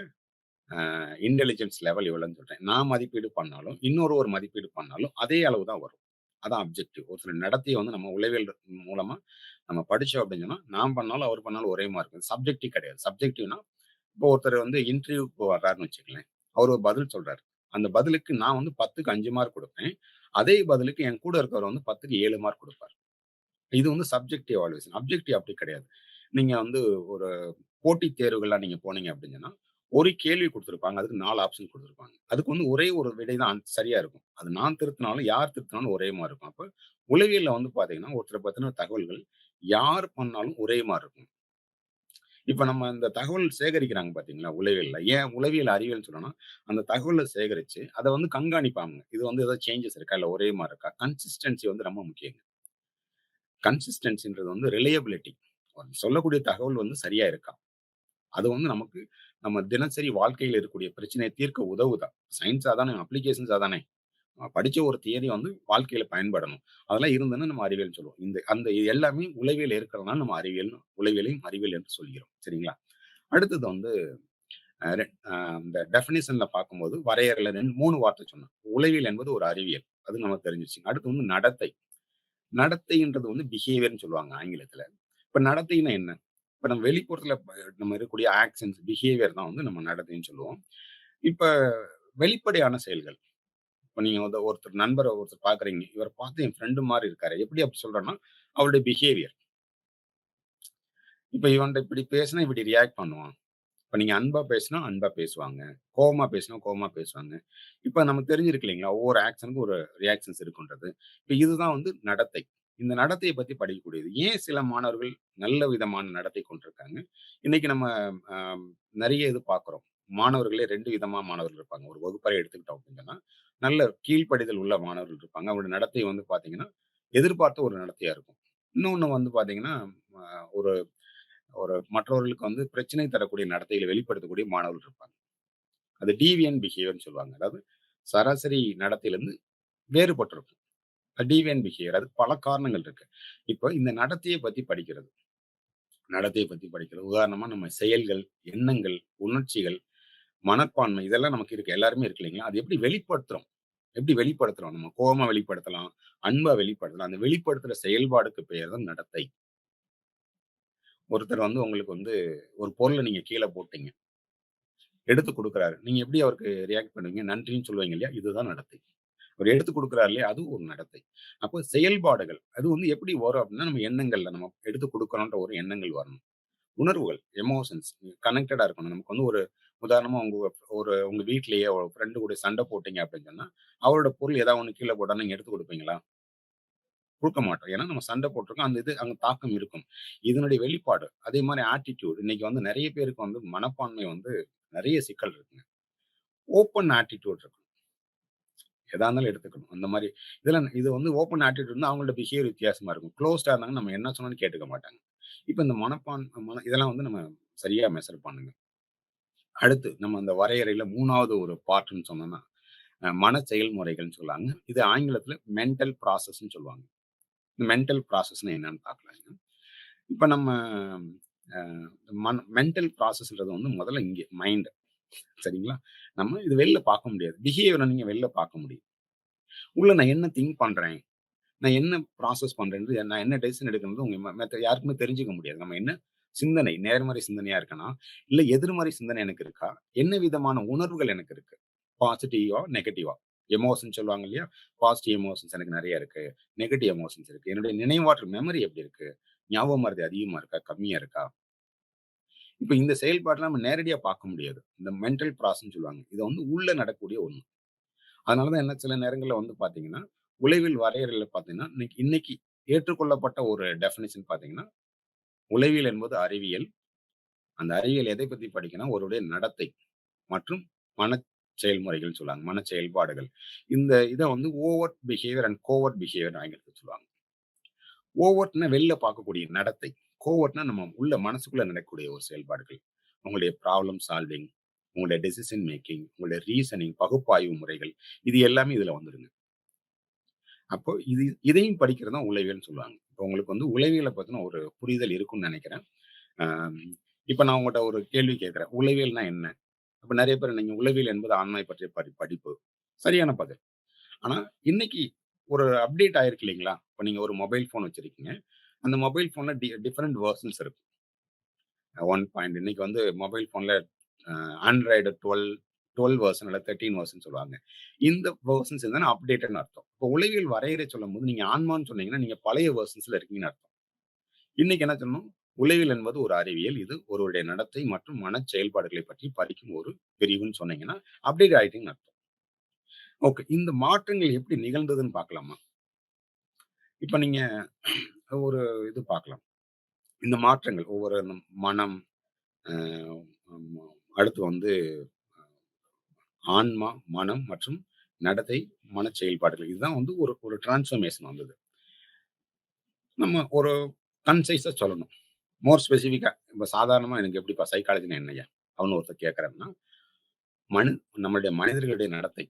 இன்டெலிஜென்ஸ் லெவல் எவ்வளோன்னு சொல்றேன். நான் மதிப்பீடு பண்ணாலும், ஒரு மதிப்பீடு பண்ணாலும் அதே அளவு தான் வரும். அதான் அப்ஜெக்டிவ். ஒரு சில நடத்தைய வந்து நம்ம உளவியல் மூலமா நம்ம படிச்சோம் அப்படின்னு சொன்னா, நான் பண்ணாலும், அவர் பண்ணாலும் ஒரே மாரி இருக்கும். சப்ஜெக்டிவ் கிடையாது. சப்ஜெக்டிவ்னா இப்போ ஒருத்தர் வந்து இன்டர்வியூக்கு வர்றாருன்னு வச்சுக்கங்களேன். அவர் ஒரு பதில் சொல்றாரு. அந்த பதிலுக்கு நான் வந்து 10க்கு 5 மார்க் குடுப்பேன். அதே பதிலுக்கு என் கூட இருக்கிறவர் வந்து 10க்கு 7 மார்க் குடுப்பார். இது வந்து சப்ஜெக்டிவ் எவாலுவேஷன். அப்ஜெக்டிவ் அப்படி கிடையாது. நீங்க வந்து ஒரு போட்டித் தேர்வுகள்லாம் நீங்க போனீங்க அப்படின்னு சொன்னா, ஒரு கேள்வி குடுத்திருப்பாங்க. அதுக்கு 4 ஆப்ஷன் குடுத்திருப்பாங்க. அதுக்கு வந்து ஒரே ஒரு விடை தான் சரியா இருக்கும். அது நான் திருத்தினாலும், யார் திருத்தினாலும் ஒரே மாரி இருக்கும். அப்ப உளவியல்ல வந்து பார்த்தீங்கன்னா, ஒருத்தர பத்தின தகவல்கள் யார் பண்ணாலும் ஒரே மாரி இருக்கும். இப்ப நம்ம இந்த தகவல் சேகரிக்கிறாங்க பார்த்தீங்களா, உளவியல்ல. ஏன் உளவியல் அறிவியல்னு சொல்றோம்னா, அந்த தகவல சேகரிச்சு, அத வந்து கண்காணிப்பாங்க. இது வந்து ஏதாவது சேஞ்சஸ் இருக்கா? இல்ல ஒரே மாரி இருக்கா? கன்சிஸ்டன்சி வந்து ரொம்ப முக்கியங்க. கன்சிஸ்டன்சின்றது வந்து ரிலையபிலிட்டி. சொல்லக்கூடிய தகவல் வந்து சரியா இருக்கா? அது வந்து நமக்கு நம்ம தினசரி வாழ்க்கையில இருக்கக்கூடிய பிரச்சனைய தீர்க்க உதவுதா? சயின்ஸ் அதானே, அப்ளிகேஷன்ஸ் அதானே. படிச்ச ஒரு தியரி வந்து வாழ்க்கையில பயன்படணும். அதெல்லாம் இருந்ததுன்னா நம்ம அறிவியல்னு சொல்லுவோம். அந்த இது எல்லாமே உளவியல் இருக்கிறதுனால நம்ம உளவியலையும் அறிவியல் என்று சொல்கிறோம். சரிங்களா? அடுத்தது வந்து அ ரெ அ இந்த டெஃபினிஷன்ல பார்க்கும்போது வரையறையில 3 வார்த்தை சொன்னேன். உளவியல் என்பது ஒரு அறிவியல். அது நமக்கு தெரிஞ்சிருச்சு. அடுத்து வந்து நடத்தை. நடத்தைன்றது வந்து பிஹேவியர்ன்னு சொல்லுவாங்க ஆங்கிலத்துல. இப்ப நடத்தைன்னா என்ன? இப்ப நம்ம வெளிப்புறத்துல நம்ம இருக்கக்கூடிய ஆக்ஷன்ஸ், பிஹேவியர் தான் வந்து நம்ம நடத்தைன்னு சொல்லுவோம். இப்ப வெளிப்படையான செயல்கள். இப்ப நீங்க வந்து ஒருத்தர் பார்க்குறீங்க. இவர பார்த்து என் ஃப்ரெண்ட் மாரி இருக்காரே. எப்படி அப்படி சொல்றேன்னா, அவருடைய பிஹேவியர். இப்ப இவன்ட்ட இப்படி பேசினா இப்படி ரியாக்ட் பண்ணுவான். இப்ப நீங்க அன்பா பேசினா அன்பா பேசுவாங்க. கோவமா பேசினா கோவமா பேசுவாங்க. இப்ப நமக்கு தெரிஞ்சிருக்கு இல்லைங்களா? ஒவ்வொரு ஆக்ஷனுக்கும் ஒரு ரியாக்ஷன்ஸ் இருக்குன்றது. இப்ப இதுதான் வந்து நடத்தை. இந்த நடத்தைய பத்தி படிக்கக்கூடியது. ஏன் சில மாணவர்கள் நல்ல விதமான நடத்தை கொண்டிருக்காங்க. இன்னைக்கு நம்ம அ நெறைய இது பார்க்குறோம். மாணவர்களே 2 விதமா மாணவர்கள் இருப்பாங்க. ஒரு வகுப்பறை எடுத்துக்கிட்டோம் அப்படின்னா, நல்ல கீழ்ப்படிதல் உள்ள மாணவர்கள் இருப்பாங்க. அவங்களுடைய நடத்தை வந்து பார்த்தீங்கன்னா, எதிர்பார்த்த ஒரு நடத்தையா இருக்கும். இன்னொன்னு வந்து பார்த்தீங்கன்னா, அ ஒரு ஒரு மற்றவர்களுக்கு வந்து பிரச்சனை தரக்கூடிய நடத்தைகளை வெளிப்படுத்தக்கூடிய மாணவர்கள் இருப்பாங்க. அது டீவியன்ட் பிஹேவியர்ன்னு சொல்லுவாங்க. அதாவது சராசரி நடத்தையிலிருந்து வேறுபட்டிருக்கும். டீவியன்ட் பிஹேவியர். அதுக்கு பல காரணங்கள் இருக்கு. இப்ப இந்த நடத்தைய பத்தி படிக்கிறது. நடத்தைய பத்தி படிக்கிறது. உதாரணமா நம்ம செயல்கள், எண்ணங்கள், உணர்ச்சிகள், மனப்பான்மை இதெல்லாம் நமக்கு இருக்கு. எல்லாருமே இருக்கு இல்லைங்களா? அது எப்படி வெளிப்படுத்துறோம்? எப்படி வெளிப்படுத்துறோம்? நம்ம கோவமா வெளிப்படுத்தலாம், அன்பா வெளிப்படுத்தலாம். அந்த வெளிப்படுத்துற செயல்பாடுக்கு பெயர் தான் நடத்தை. ஒருத்தர் வந்து உங்களுக்கு வந்து ஒரு பொருள நீங்க கீழ போட்டீங்க. எடுத்து குடுக்குறாரு. நீங்க எப்படி அவருக்கு ரியாக்ட் பண்ணுவீங்க? நன்றின்னு சொல்லுவீங்க இல்லையா? இதுதான் நடத்தை. அவர் எடுத்து குடுக்குறாரு இல்லையா? அதுவும் ஒரு நடத்தை. அப்போ செயல்பாடுகள், அது வந்து எப்படி வரும் அப்படின்னா, நம்ம எண்ணங்கள்ல நம்ம எடுத்து குடுக்குறோன்ற ஒரு எண்ணங்கள் வரணும். உணர்வுகள், எமோஷன்ஸ் கனெக்டடா இருக்கணும். நமக்கு வந்து ஒரு உதாரணமா உங்க வீட்லயே ஒரு ஃப்ரெண்ட் கூட சண்டை போட்டீங்க அப்படின்னு சொன்னா, அவரோட பொருள் ஏதாவது ஒண்ணு கீழ போட்டா நீங்க எடுத்து குடுப்பீங்களா? குடுக்க மாட்டோம். ஏன்னா நம்ம சண்டை போட்டுருக்கோம். அந்த இது அங்க தாக்கம் இருக்கும். இதனுடைய வெளிப்பாடு. அதே மாரி ஆட்டிட்யூட். இன்னைக்கு வந்து நெறைய பேருக்கு வந்து மனப்பான்மை வந்து நெறைய சிக்கல் இருக்குங்க. ஓப்பன் ஆட்டிட்யூட் இருக்கணும். எதா இருந்தாலும் எடுத்துக்கணும். அந்த மாரி இது வந்து ஓப்பன் ஆட்டிட்யூட்னா அவங்களோட பிஹேவியர் வித்தியாசமா இருக்கும். குளோஸ்டா இருந்தாங்கன்னா நம்ம என்ன சொன்னாலும் கேட்டுக்க மாட்டாங்க. இப்ப இந்த இதெல்லாம் வந்து நம்ம சரியா மெஷர் பண்ணுங்க. அடுத்து நம்ம அந்த வரையறையில 3வது ஒரு பார்ட்ன்னு சொன்னோம்னா, மன செயல்முறைகள்ன்னு சொல்லுவாங்க. இது ஆங்கிலத்தில மென்டல் ப்ராசஸ்ன்னு சொல்லுவாங்க. இந்த மென்டல் ப்ராசஸ்ன்னா என்னன்னு பார்க்கலாங்க. இப்ப நம்ம அ மென்டல் ப்ராசஸ்ன்றது வந்து முதல்ல இங்க மைண்ட் சரிங்களா? நம்ம இது வெளில பார்க்க முடியாது. பிஹேவியர நீங்க வெளில பார்க்க முடியும். உள்ள நான் என்ன திங்க் பண்றேன்? நான் என்ன ப்ராசஸ் பண்றேன்றது, நான் என்ன டெசிஷன் எடுக்கணும்னு உங்க மத்த யாருக்குமே தெரிஞ்சுக்க முடியாது. நம்ம என்ன சிந்தனை, நேர்மறை சிந்தனையா இருக்கனா? இல்ல எதிர்மறை சிந்தனை எனக்கு இருக்கா? என்ன விதமான உணர்வுகள் எனக்கு இருக்கு? பாசிட்டிவா, நெகட்டிவா? எமோஷன் சொல்லுவாங்க இல்லையா? பாசிட்டிவ் எமோஷன்ஸ் எனக்கு நெறைய இருக்கு. நெகட்டிவ் எமோஷன்ஸ் இருக்கு. என்னுடைய நினைவாற்றல் மெமரி எப்படி இருக்கு? ஞாபக மறதி அதிகமா இருக்கா? கம்மியா இருக்கா? இப்ப இந்த செயல்பாடுலாம் நம்ம நேரடியா பார்க்க முடியாது. இந்த மென்டல் ப்ராசஸ்ன்னு சொல்லுவாங்க. இது வந்து உள்ள நடக்கக்கூடிய ஒண்ணு. அதனால தான் என்ன சில நேரங்கள்ல வந்து பார்த்தீங்கன்னா, உளவியல் வரையறையில பார்த்தீங்கன்னா, இன்னைக்கு இன்னைக்கு ஏற்றுக்கொள்ளப்பட்ட ஒரு டெஃபினிஷன் பார்த்தீங்கன்னா, உளவியல் என்பது அறிவியல். அந்த அறிவியல் எதை பத்தி படிக்கும்னா, ஒருவருடைய நடத்தை மற்றும் மனச் செயல்முறைகள்னு சொல்லுவாங்க. மன செயல்பாடுகள். இந்த இத வந்து ஓவர்ட் பிஹேவியர் அண்ட் கோவர்ட் பிஹேவியர்ன்னு ஆங்கிலத்துல சொல்லுவாங்க. ஓவர்ட்னா வெளில பார்க்கக்கூடிய நடத்தை. கோவர்ட்னா நம்ம உள்ள மனசுக்குள்ள நடக்கக்கூடிய ஒரு செயல்பாடுகள். உங்களுடைய ப்ராப்ளம் சால்விங், உங்களுடைய டெசிஷன் மேக்கிங், உங்களுடைய ரீசனிங், பகுப்பாய்வு முறைகள். இது எல்லாமே இதுல வந்துருங்க. அப்போ இதையும் படிக்கிறது தான் உளவியல்ன்னு சொல்லுவாங்க. இப்போ உங்களுக்கு வந்து உளவியல பத்தின ஒரு புரிதல் இருக்கும்னு நெனைக்கிறேன். அம் இப்ப நான் உங்கட்ட ஒரு கேள்வி கேட்கிறேன். உளவியல்னா என்ன? அப்ப நெறைய பேர் நீங்க உளவியல் என்பது ஆண்மை பற்றிய படிப்பு. சரியான பதில். ஆனா, இன்னைக்கு ஒரு அப்டேட் ஆயிருக்கு இல்லைங்களா? இப்ப நீங்க ஒரு மொபைல் ஃபோன் வச்சிருக்கீங்க. அந்த மொபைல் ஃபோன்ல டிஃபரெண்ட் வெர்ஷன்ஸ் இருக்கு. 1 பாயிண்ட் இன்னைக்கு வந்து மொபைல் ஃபோன்ல அ ஆண்ட்ராய்டு 12 12 வெர்ஷன் இல்ல 13 வெர்ஷன் சொல்லுவாங்க. இந்த வெர்ஷன்ஸ் இருந்தா அப்டேட்டட்ன்னு அர்த்தம். இப்போ உளவியல் வரையறை சொல்லும்போது நீங்க ஆன்மான்னு சொன்னீங்கன்னா, நீங்க பழைய வெர்ஷன்ஸ்ல இருக்கீங்கன்னு அர்த்தம். இன்னைக்கு என்ன சொல்லணும்? உளவியல் என்பது ஒரு அறிவியல். இது ஒருவருடைய நடத்தை மற்றும் மனச் செயல்பாடுகளை பற்றி படிக்கும் ஒரு பிரிவுன்னு சொன்னீங்கன்னா, அப்டேட் ஆயிட்டீங்கன்னு அர்த்தம். ஓகே. இந்த மாற்றங்கள் எப்படி நிகழ்ந்ததுன்னு பார்க்கலாமா? இப்ப நீங்க ஒரு இது பார்க்கலாம். இந்த மாற்றங்கள் ஒவ்வொரு மனம், அ ம் அடுத்து வந்து ஆன்மா, மனம் மற்றும் நடத்தை, மனச் செயல்பாடுகள். இதுதான் வந்து ஒரு ஒரு டிரான்ஸ்ஃபர்மேஷன் வந்தது. நம்ம ஒரு கன்சைஸா சொல்லணும். மோர் ஸ்பெசிஃபிக்கா இப்ப சாதாரணமா எனக்கு எப்படிப்பா சைக்காலஜின்னா என்னய்யா? அப்படின்னு ஒருத்தர் கேட்கிறாருன்னா, மனி நம்மளுடைய மனிதர்களுடைய நடத்தை.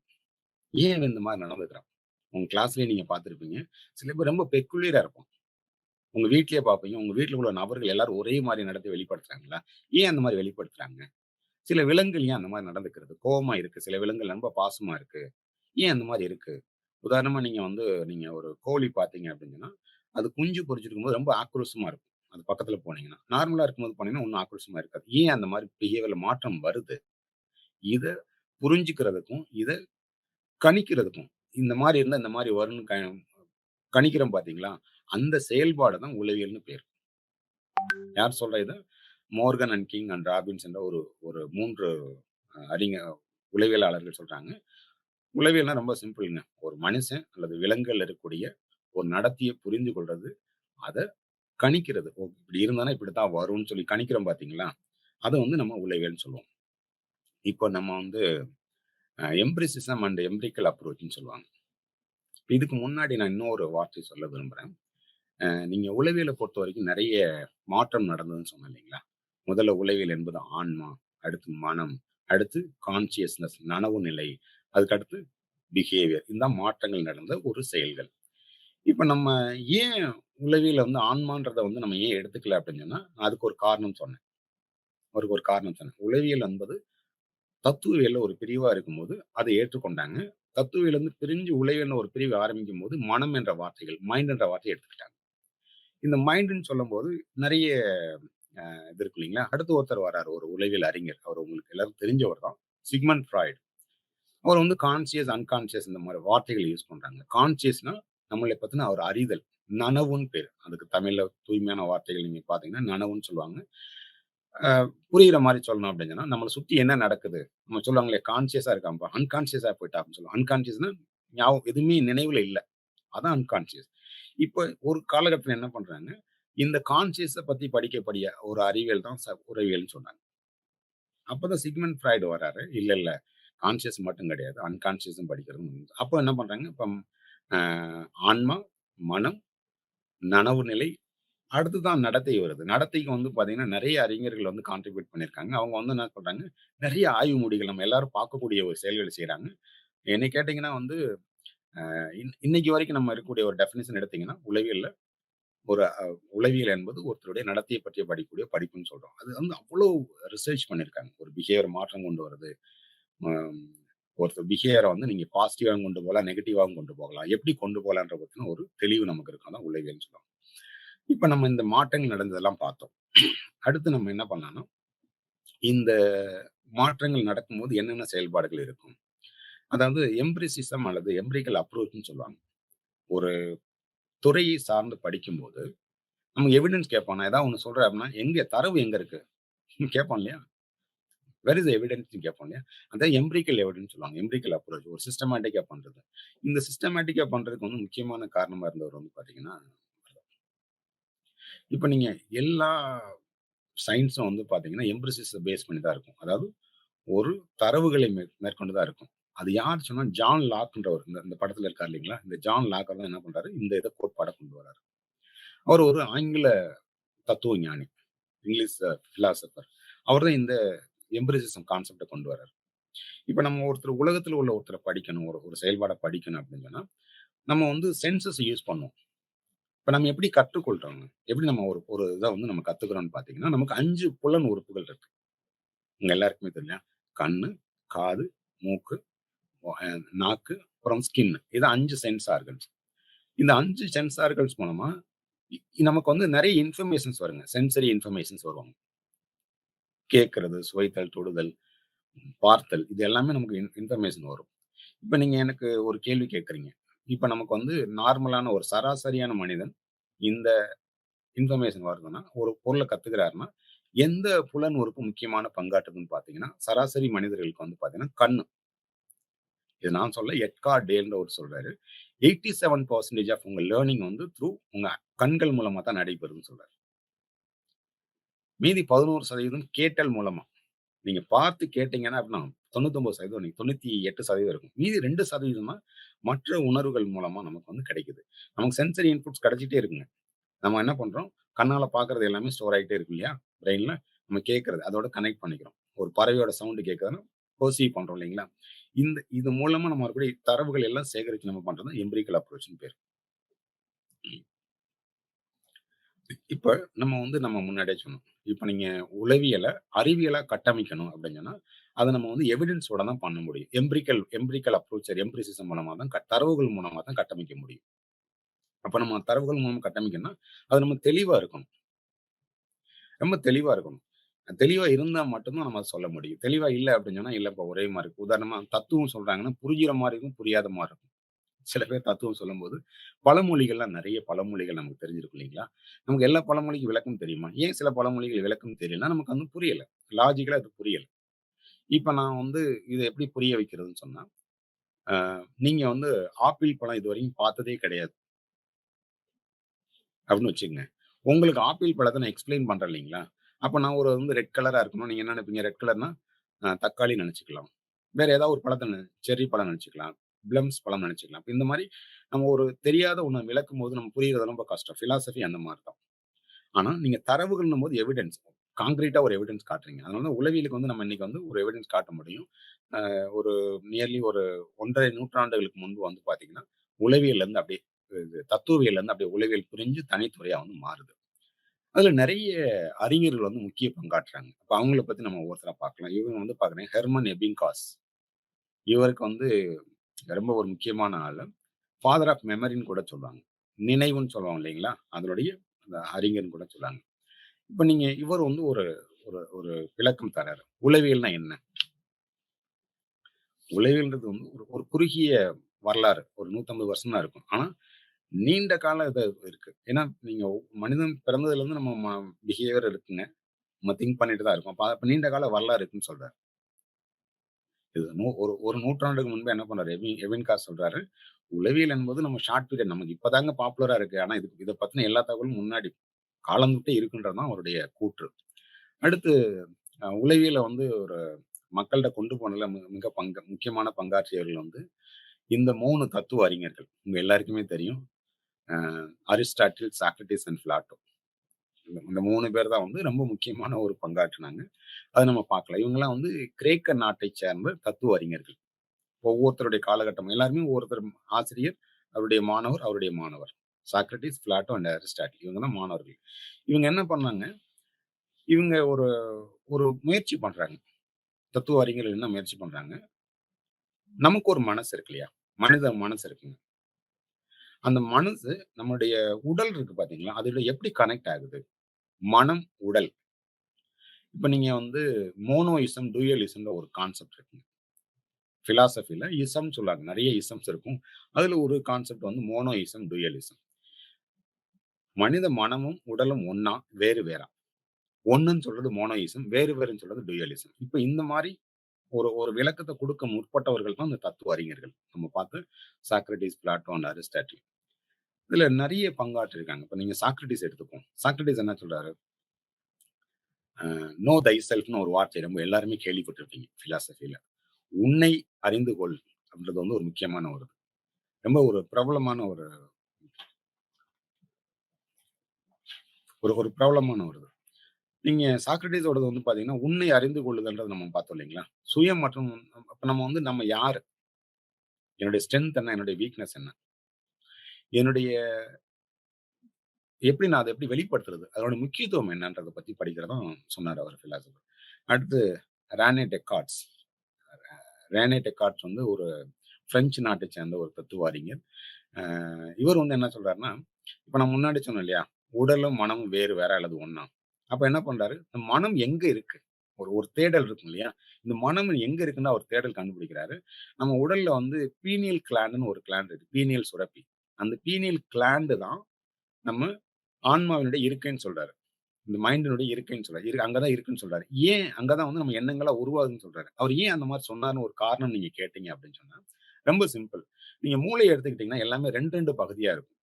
ஏன் இவன் இந்த மாரி நடந்துக்கிறான்? உங்க கிளாஸ்லயே நீங்க பார்த்திருப்பீங்க. சில பேர் ரொம்ப பெக்குலியரா இருப்பான். உங்க வீட்லயே பார்ப்பீங்க. உங்க வீட்ல உள்ள நபர்கள் எல்லாரும் ஒரே மாரி நடத்தை வெளிப்படுத்துறாங்களா? ஏன் அந்த மாரி வெளிப்படுத்துறாங்க? சில விலங்குகள் ஏன் அந்த மாரி நடந்துக்கிறது? கோவமா இருக்கு. சில விலங்குகள் ரொம்ப பாசமா இருக்கு. ஏன் அந்த மாரி இருக்கு? உதாரணமா நீங்க ஒரு கோழி பார்த்தீங்க அப்டின்னா, அது குஞ்சு பொரிச்சிருக்கும்போது ரொம்ப ஆக்ரோஷமா இருக்கும். அது பக்கத்துல போனீங்கன்னா. நார்மலா இருக்கும்போது போனீங்கன்னா, ஒண்ணும் ஆக்ரோஷமா இருக்காது. ஏன் அந்த மாரி பிஹேவியர்ல மாற்றம் வருது? இத புரிஞ்சுக்கிறதுக்கும், இத கணிக்கிறதுக்கும், இந்த மாரி இருந்தா இந்த மாரி வரும்னு கணிக்கிறோம் பார்த்தீங்களா? அந்த செயல்பாடு தான் உளவியல்னு பேரு. யார் சொல்றா இத? Morgan and king and Robbins என்ற ஒரு ஒரு 3 உளவியலாளர்கள் சொல்றாங்க. உளவியல்னா ரொம்ப சிம்பிள்ங்க. ஒரு மனுஷன் அல்லது விலங்குகள்ல இருக்கக்கூடிய ஒரு நடத்தைய புரிந்து கொள்றது, அத கணிக்கிறது. ஓ! இப்படி இருந்தான்னா இப்படித்தான் வரும்ன்னு சொல்லி கணிக்கிறோம் பார்த்தீங்களா? அத வந்து நம்ம உளவியல்ன்னு சொல்லுவோம். இப்போ நம்ம வந்து எம்பிரிசிசம் அண்ட் எம்பிரிக்கல் அப்ரோச்ன்னு சொல்லுவாங்க. இதுக்கு முன்னாடி நான் இன்னொரு வார்த்தை சொல்ல விரும்புறேன். நீங்க உளவியல பொறுத்தவரைக்கும் நெறைய மாற்றம் நடந்ததுன்னு சொன்னேன் இல்லைங்களா? முதல்ல உளவியல் என்பது ஆன்மா, அடுத்து மனம், அடுத்து கான்ஷியஸ்னஸ் நனவு நிலை, அதுக்கு அடுத்து பிஹேவியர். இதுதான் மாற்றங்கள் நடந்த ஒரு செயல்கள். இப்ப நம்ம ஏன் உளவியல வந்து ஆன்மான்றத வந்து நம்ம ஏன் எடுத்துக்கல அப்படின்னு சொன்னா, அதுக்கு ஒரு காரணம் சொன்னேன். அதுக்கு ஒரு காரணம் சொன்னேன். உளவியல் என்பது தத்துவவியல்ல ஒரு பிரிவா இருக்கும்போது, அதை ஏற்றுக்கொண்டாங்க. தத்துவவியலிருந்து பிரிஞ்சு உளவியல்னு ஒரு பிரிவு ஆரம்பிக்கும்போது, மனம் என்ற வார்த்தைகள், மைண்ட் என்ற வார்த்தைய எடுத்துக்கிட்டாங்க. இந்த மைண்டுன்னு சொல்லும்போது நெறைய இது இருக்கு இல்லைங்களா? அடுத்து ஒருத்தர் வராரு. ஒரு உளவியல் அறிஞர். அவர் உங்களுக்கு எல்லாருக்கும் தெரிஞ்சவர் தான். Sigmund Freud. அவர் வந்து கான்ஷியஸ், அன்கான்ஷியஸ் இந்த மாரி வார்த்தைகள யூஸ் பண்றாங்க. கான்ஷியஸ்னா நம்மள பத்தின ஒரு அறிதல். நனவுன்னு பேரு. அதுக்கு தமிழ்ல தூய்மையான வார்த்தைகள் நீங்க பார்த்தீங்கன்னா, நனவுன்னு சொல்லுவாங்க. அ புரியிற மாரி சொல்லணும் அப்படின்னு சொன்னா, நம்மள சுத்தி என்ன நடக்குது? நம்ம சொல்லுவாங்களே கான்ஷியஸா இருக்கான்ப்பா, அன்கான்ஷியஸா போய்ட்டான்னு சொல்லுவோம். அன்கான்ஷியஸ்னா எதுவுமே நினைவுல இல்ல. அதான் அன்கான்ஷியஸ். இப்ப ஒரு காலகட்டத்தில என்ன பண்றாங்க, இந்த கான்ஷியஸ பத்தி படிக்கக்கூடிய ஒரு அறிவியல் தான் உளவியல்ன்னு சொன்னாங்க. அப்பதான் சிக்மண்ட் ஃப்ராய்டு வராரு. இல்ல, இல்ல. கான்ஷியஸ் மட்டும் கிடையாது. அன்கான்ஷியஸும் படிக்கிறது உண்டு. அப்போ என்ன பண்றாங்க, இப்ப அ ஆன்மா, மனம், நனவு நிலை, அடுத்து தான் நடத்தை வருது. நடத்தைக்கு வந்து பார்த்தீங்கன்னா, நெறைய அறிஞர்கள் வந்து கான்ட்ரிபியூட் பண்ணியிருக்காங்க. அவங்க வந்து என்ன சொல்றாங்க, நெறைய ஆய்வு முடிவுகள் நம்ம எல்லாரும் பார்க்கக்கூடிய ஒரு செயல்கள செய்றாங்க. என்னை கேட்டீங்கன்னா வந்து, இன்னைக்கு வரைக்கும் நம்ம இருக்கக்கூடிய ஒரு டெஃபினிஷன் எடுத்தீங்கன்னா, உளவியல்ல ஒரு உளவியல் என்பது ஒருத்தருடைய நடத்தைய பற்றி படிக்கக்கூடிய படிப்புன்னு சொல்றோம். அது வந்து அவ்வளோ ரிசர்ச் பண்ணியிருக்காங்க. ஒரு பிஹேவியர் மாற்றம் கொண்டு வருது. ம் ஒருத்தர் பிஹேவியர வந்து நீங்க பாசிட்டிவாவும் கொண்டு போகலாம், நெகட்டிவாவும் கொண்டு போகலாம். எப்படி கொண்டு போகலான்ற பத்தின ஒரு தெளிவு நமக்கு இருக்கும். அதான் உளவியல்ன்னு சொல்லுவாங்க. இப்ப நம்ம இந்த மாற்றங்கள் நடந்ததெல்லாம் பார்த்தோம். அடுத்து நம்ம என்ன பண்ணலாம்னா, இந்த மாற்றங்கள் நடக்கும்போது என்னென்ன செயல்பாடுகள் இருக்கும்? அதாவது எம்பிரிசிசம் அல்லது எம்பிரிக்கல் அப்ரோச்ன்னு சொல்லுவாங்க. ஒரு துறையை சார்ந்து படிக்கும்போது, நம்ம எவிடன்ஸ் கேட்போம். நான் ஏதாவது ஒண்ணு சொல்றேன் அப்படின்னா, தரவு எங்க இருக்கு? கேட்போம் இல்லையா? வேர் இஸ் எவிடன்ஸ்ன்னு கேட்போம் இல்லையா? அதான் எம்பிரிக்கல் எவிடன்ஸ் சொல்லுவாங்க. எம்பிரிக்கல் அப்ரோச் ஒரு சிஸ்டமேட்டிக்கா பண்றது. இந்த சிஸ்டமேட்டிக்கா பண்றதுக்கு வந்து முக்கியமான காரணமா இருந்தவர் வந்து பார்த்தீங்கன்னா, இப்ப நீங்க எல்லா சயின்ஸும் வந்து பார்த்தீங்கன்னா, எம்பிரிசிஸ பேஸ் பண்ணி தான் இருக்கும். அதாவது ஒரு தரவுகளை மேற்கொண்டு தான் இருக்கும். அது யார் சொன்னா ஜான் லாக்ன்றவர். இந்த இந்த படத்துல இருக்கார் இல்லைங்களா? இந்த ஜான் லாக் தான் என்ன பண்றாரு, இந்த கோட்பாட கொண்டு வராரு. அவர் ஒரு ஆங்கில தத்துவ ஞானி. English philosopher. அவர் தான் இந்த எம்பிரிசிசம் கான்செப்ட்ட கொண்டு வராரு. இப்ப நம்ம உலகத்துல உள்ள ஒருத்தர படிக்கணும். ஒரு ஒரு செயல்பாட படிக்கணும் அப்படின்னு சொன்னா, நம்ம வந்து சென்சஸ் யூஸ் பண்ணுவோம். இப்ப நம்ம எப்படி கற்றுக்கொள்றோங்க? எப்படி நம்ம ஒரு ஒரு இத வந்து நம்ம கத்துக்கிறோம்னு பார்த்தீங்கன்னா, நமக்கு 5 புலன் உறுப்புகள் இருக்கு. உங்க எல்லாருக்குமே தெரியும். கண்ணு, காது, மூக்கு, அ நாக்கு, அப்புறம் ஸ்கின். இது 5 சென்ஸ் ஆர்கன்ஸ். இந்த 5 சென்ஸ் ஆர்கன்ஸ் மூலமா நமக்கு வந்து நெறைய இன்ஃபர்மேஷன்ஸ் வருங்க. சென்சரி இன்ஃபர்மேஷன்ஸ் வரும். கேட்கிறது, சுவைத்தல், தொடுதல், பார்த்தல் இது எல்லாமே நமக்கு இன்ஃபர்மேஷன் வரும். இப்ப நீங்க எனக்கு ஒரு கேள்வி கேட்கிறீங்க. இப்ப நமக்கு வந்து நார்மலான ஒரு சராசரியான மனிதன் இந்த இன்ஃபர்மேஷன் வருதுன்னா, ஒரு பொருள கத்துக்கிறாருன்னா, எந்த புலன் உறுப்பு முக்கியமான பங்காற்றுதுன்னு பார்த்தீங்கன்னா, சராசரி மனிதர்களுக்கு வந்து பார்த்தீங்கன்னா, கண்ணு. இது நான் சொல்ல எட்கார்ட் டேல்ன்றவரு சொல்றாரு. 87% ஆஃப் உங்க லேர்னிங் வந்து உங்க கண்கள் மூலமா தான் நடைபெறுதுன்னு சொல்றாரு. மீதி 11% கேட்டல் மூலமா. நீங்க பார்த்து கேட்டீங்கன்னா அப்படின்னா 99% நீங்க 98% இருக்கும். மீதி 2% தான் மற்ற உணர்வுகள் மூலமா நமக்கு வந்து கிடைக்குது. நமக்கு சென்சரி இன்புட்ஸ் கிடைச்சிட்டே இருக்குங்க. நம்ம என்ன பண்றோம்? கண்ணால பார்க்கிறது எல்லாமே ஸ்டோர் ஆயிட்டே இருக்கும் இல்லையா? பிரெயின்ல. நம்ம கேட்கிறது அதோட கனெக்ட் பண்ணிக்கிறோம். ஒரு பறவையோட சவுண்ட் கேட்குதுன்னா, பெர்சீவ் பண்றோம் இல்லைங்களா? இது மூலமா நம்ம மறுபடியும் தரவுகள் எல்லாம் சேகரிச்சு நம்ம பண்றது எம்பிரிக்கல் அப்ரோச்ன்னு பேரு. இப்ப நம்ம முன்னாடியே சொன்னோம். இப்ப நீங்க உளவியல அறிவியலா கட்டமைக்கணும் அப்படின்னு சொன்னா, அத நம்ம வந்து எவிடன்ஸோட தான் பண்ண முடியும். எம்பிரிக்கல் அப்ரோச் எம்பிரிசிசம் மூலமா தான் தரவுகள் மூலமா தான் கட்டமைக்க முடியும். அப்ப நம்ம தரவுகள் மூலம் கட்டமைக்கணும்னா, அது நம்ம தெளிவா இருக்கணும். ரொம்ப தெளிவா இருக்கணும். தெளிவா இருந்தா மட்டும் தான் நம்ம அத சொல்ல முடியும். தெளிவா இல்ல அப்படின்னு சொன்னா, இல்லப்பா ஒரே மாரி இருக்கு. உதாரணமா தத்துவம் சொல்றாங்கன்னா, புரியிற மாரி இருக்கும், புரியாத மாரி இருக்கும். சில பேர் தத்துவம் சொல்லும்போது, பழமொழிகள்லாம் நெறைய பழமொழிகள் நமக்கு தெரிஞ்சிருக்கும் இல்லைங்களா? நமக்கு எல்லா பழமொழிக்கும் விளக்கம் தெரியுமா? ஏன் சில பழமொழிகள் விளக்கம் தெரியலன்னா, நமக்கு வந்து புரியல. லாஜிக்கலா அது புரியல. இப்ப நான் வந்து இத எப்படி புரிய வைக்கிறதுன்னு சொன்னா, நீங்க வந்து ஆப்பிள் பழம் இதுவரைக்கும் பார்த்ததே கிடையாது அப்படின்னு வச்சுக்கங்க. உங்களுக்கு ஆப்பிள் பழத்த நான் எக்ஸ்ப்ளைன் பண்றேன் இல்லைங்களா? அப்ப நான் ஒரு வந்து ரெட் கலரா இருக்கணும். நீங்க என்ன நெனைப்பீங்க? ரெட் கலர்னா தக்காளி நெனச்சுக்கலாம். வேற ஏதாவது ஒரு பழத்த செர்ரி பழம் நெனச்சுக்கலாம். பிளம்ஸ் பழம் நெனச்சுக்கலாம். இந்த மாரி நம்ம ஒரு தெரியாத ஒண்ண விளக்கும்போது நம்ம புரியிறது ரொம்ப கஷ்டம். பிலாசபி அந்த மாரி தான். ஆனா, நீங்க தரவுகள்ன்னும்போது எவிடன்ஸ். கான்கிரீட்டா ஒரு எவிடன்ஸ் காட்டுறீங்க. அதனால தான் உளவியலுக்கு வந்து நம்ம இன்னைக்கு வந்து ஒரு எவிடன்ஸ் காட்ட முடியும். ஒரு நியர்லி ஒரு 1 1/2 நூற்றாண்டுகளுக்கு முன்பு வந்து பார்த்தீங்கன்னா, உளவியல்லருந்து அப்படியே தத்துவவியல்லருந்து அப்படியே உளவியல் பிரிஞ்சு தனித்துறையா வந்து மாறுது. அதுல நெறைய அறிஞர்கள் வந்து முக்கிய பங்காற்றுறாங்க. அப்ப அவங்கள பத்தி நம்ம ஒவ்வொருத்தரா பார்க்கலாம். இவங்க வந்து பார்க்குறேன் ஹெர்மன் எபிங்காஸ். இவருக்கு வந்து ரொம்ப ஒரு முக்கியமான ஆளு. ஃபாதர் ஆஃப் மெமரின்னு கூட சொல்லுவாங்க. நினைவுன்னு சொல்லுவாங்க இல்லைங்களா? அதனுடைய அந்த அறிஞர்ன்னு கூட சொல்லுவாங்க. இப்ப நீங்க இவர் வந்து ஒரு ஒரு ஒரு விளக்கம் தராரு. உளவியல்னா என்ன? உளவியல்ன்றது வந்து ஒரு ஒரு குறுகிய வரலாறு. ஒரு 150 வருஷம் தான் இருக்கும். ஆனா, நீண்ட கால இது இருக்கு. ஏன்னா, நீங்க மனிதன் பிறந்ததுலருந்து நம்ம பிஹேவியர் இருக்குங்க. நம்ம திங்க் பண்ணிட்டு தான் இருக்கோம். அப்ப நீண்ட கால வரலாறு இருக்குன்னு சொல்றாரு. இது ஒரு ஒரு நூற்றாண்டுக்கு முன்பே என்ன பண்றாரு? எவின் காஸ் சொல்றாரு. உளவியல் என்பது நம்ம ஷார்ட் பீரியட் நமக்கு இப்பதாங்க பாப்புலரா இருக்கு. ஆனா, இத பத்தின எல்லா தகவலும் முன்னாடி காலந்தொட்டே இருக்குன்றது தான் அவருடைய கூற்று. அடுத்து உளவியல வந்து ஒரு மக்கள்ட்ட கொண்டு போனதுல மிக முக்கியமான பங்காற்றியவர்கள் வந்து இந்த 3 தத்துவ அறிஞர்கள். உங்க எல்லாருக்குமே தெரியும். அ அரிஸ்டாட்டில், சாக்ரடீஸ் அண்ட் பிளாட்டோ. இந்த 3 பேர் தான் வந்து ரொம்ப முக்கியமான ஒரு பங்காற்றினாங்க. அத நம்ம பார்க்கலாம். இவங்கலாம் வந்து கிரேக்க நாட்டைச் சேர்ந்த தத்துவ அறிஞர்கள். ஒவ்வொருத்தருடைய காலகட்டம் எல்லாருமே ஒவ்வொருத்தர் ஆசிரியர், அவருடைய மாணவர், அவருடைய மாணவர். சாக்ரடீஸ், பிளாட்டோ அண்ட் அரிஸ்டாட்டில் இவங்க தான் மாணவர்கள். இவங்க என்ன பண்ணாங்க, இவங்க ஒரு ஒரு முயற்சி பண்றாங்க. தத்துவ அறிஞர்கள் என்ன முயற்சி பண்றாங்க, நமக்கு ஒரு மனசு இருக்கு இல்லையா? மனித மனசு இருக்குங்க. அந்த மனசு நம்முடைய உடல் இருக்கு பார்த்தீங்களா? அதோட எப்படி கனெக்ட் ஆகுது? மனம், உடல். இப்ப நீங்க வந்து மோனோயிசம், டூயலிசம்ன்ற ஒரு கான்செப்ட் இருக்குங்க. பிலாசபில இசம்ன்னு சொல்லுவாங்க. நெறைய இசம்ஸ் இருக்கும். அதுல ஒரு கான்செப்ட் வந்து மோனோயிசம், டூயலிசம். மனித மனமும், உடலும் ஒண்ணா, வேறு வேறா? ஒண்ணுன்னு சொல்றது மோனோயிசம், வேறு வேறுன்னு சொல்றது டூயலிசம். இப்ப இந்த மாரி ஒரு ஒரு விளக்கத்த குடுக்க முற்பட்டவர்கள் தான் இந்த தத்துவ அறிஞர்கள். நம்ம பார்த்து சாக்ரடீஸ், பிளாட்டோ அண்ட் அரிஸ்டாட்டில். இதுல நெறைய பங்காற்றிருக்காங்க. இப்ப நீங்க சாக்ரடீஸ் எடுத்துப்போம். சாக்ரடீஸ் என்ன சொல்றாரு? நோ தை செல்ஃப்ன்னு ஒரு வார்த்தை நம்ம எல்லாருமே கேள்விப்பட்டிருப்பீங்க பிலாசபில. உன்னை அறிந்து கொள் அப்படின்றது வந்து ஒரு முக்கியமான ஒரு ரொம்ப ஒரு பிரபலமான ஒரு ஒரு ஒரு பிரபலமான ஒரு இது. நீங்க சாக்ரடீஸோடது வந்து பார்த்தீங்கன்னா, உன்னை அறிந்து கொள்ளுதல்ன்றத நம்ம பார்த்தோம் இல்லைங்களா? சுயம் மற்றும் அப்ப நம்ம வந்து நம்ம யாரு? என்னுடைய ஸ்ட்ரென்த் என்ன? என்னுடைய வீக்னஸ் என்ன? என்னுடைய எப்படி நான் அத எப்படி வெளிப்படுத்துறது? அதோட முக்கியத்துவம் என்னன்றத பத்தி படிக்கிறதும் சொன்னாரு அவர் பிலாசபர். அடுத்து ரானே டெக்கார்ட்ஸ். ரேனே டெக்கார்ட்ஸ் வந்து ஒரு பிரெஞ்சு நாட்டை சேர்ந்த ஒரு தத்துவ அறிஞர். அ இவர் வந்து என்ன சொல்றாருன்னா, இப்ப நான் முன்னாடி சொன்னேன் இல்லையா? உடலும், மனமும் வேறு வேற அல்லது ஒண்ணா? அப்ப என்ன பண்றாரு, இந்த மனம் எங்க இருக்கு? ஒரு ஒரு தேடல் இருக்கும் இல்லையா? இந்த மனம் எங்க இருக்குன்னு அவர் தேடல் கண்டுபிடிக்கிறாரு. நம்ம உடல்ல வந்து பீனியல் கிளாண்டுன்னு ஒரு கிளாண்ட் இருக்கு. பீனியல் சுரப்பி. அந்த பீனியல் கிளாண்ட் தான் நம்ம ஆன்மாவினுடைய இருக்கைன்னு சொல்றாரு. இந்த மைண்டினுடைய இருக்கைன்னு சொல்றாரு. அங்க தான் இருக்குன்னு சொல்றாரு. ஏன் அங்க தான் வந்து நம்ம எண்ணங்களா உருவாகுதுன்னு சொல்றாரு. அவர் ஏன் அந்த மாரி சொன்னார்ன்னு ஒரு காரணம் நீங்க கேட்டீங்க அப்படின்னு சொன்னா, ரொம்ப சிம்பிள். நீங்க மூளைய எடுத்துக்கிட்டீங்கன்னா எல்லாமே 2, 2 பகுதியா இருக்கும்.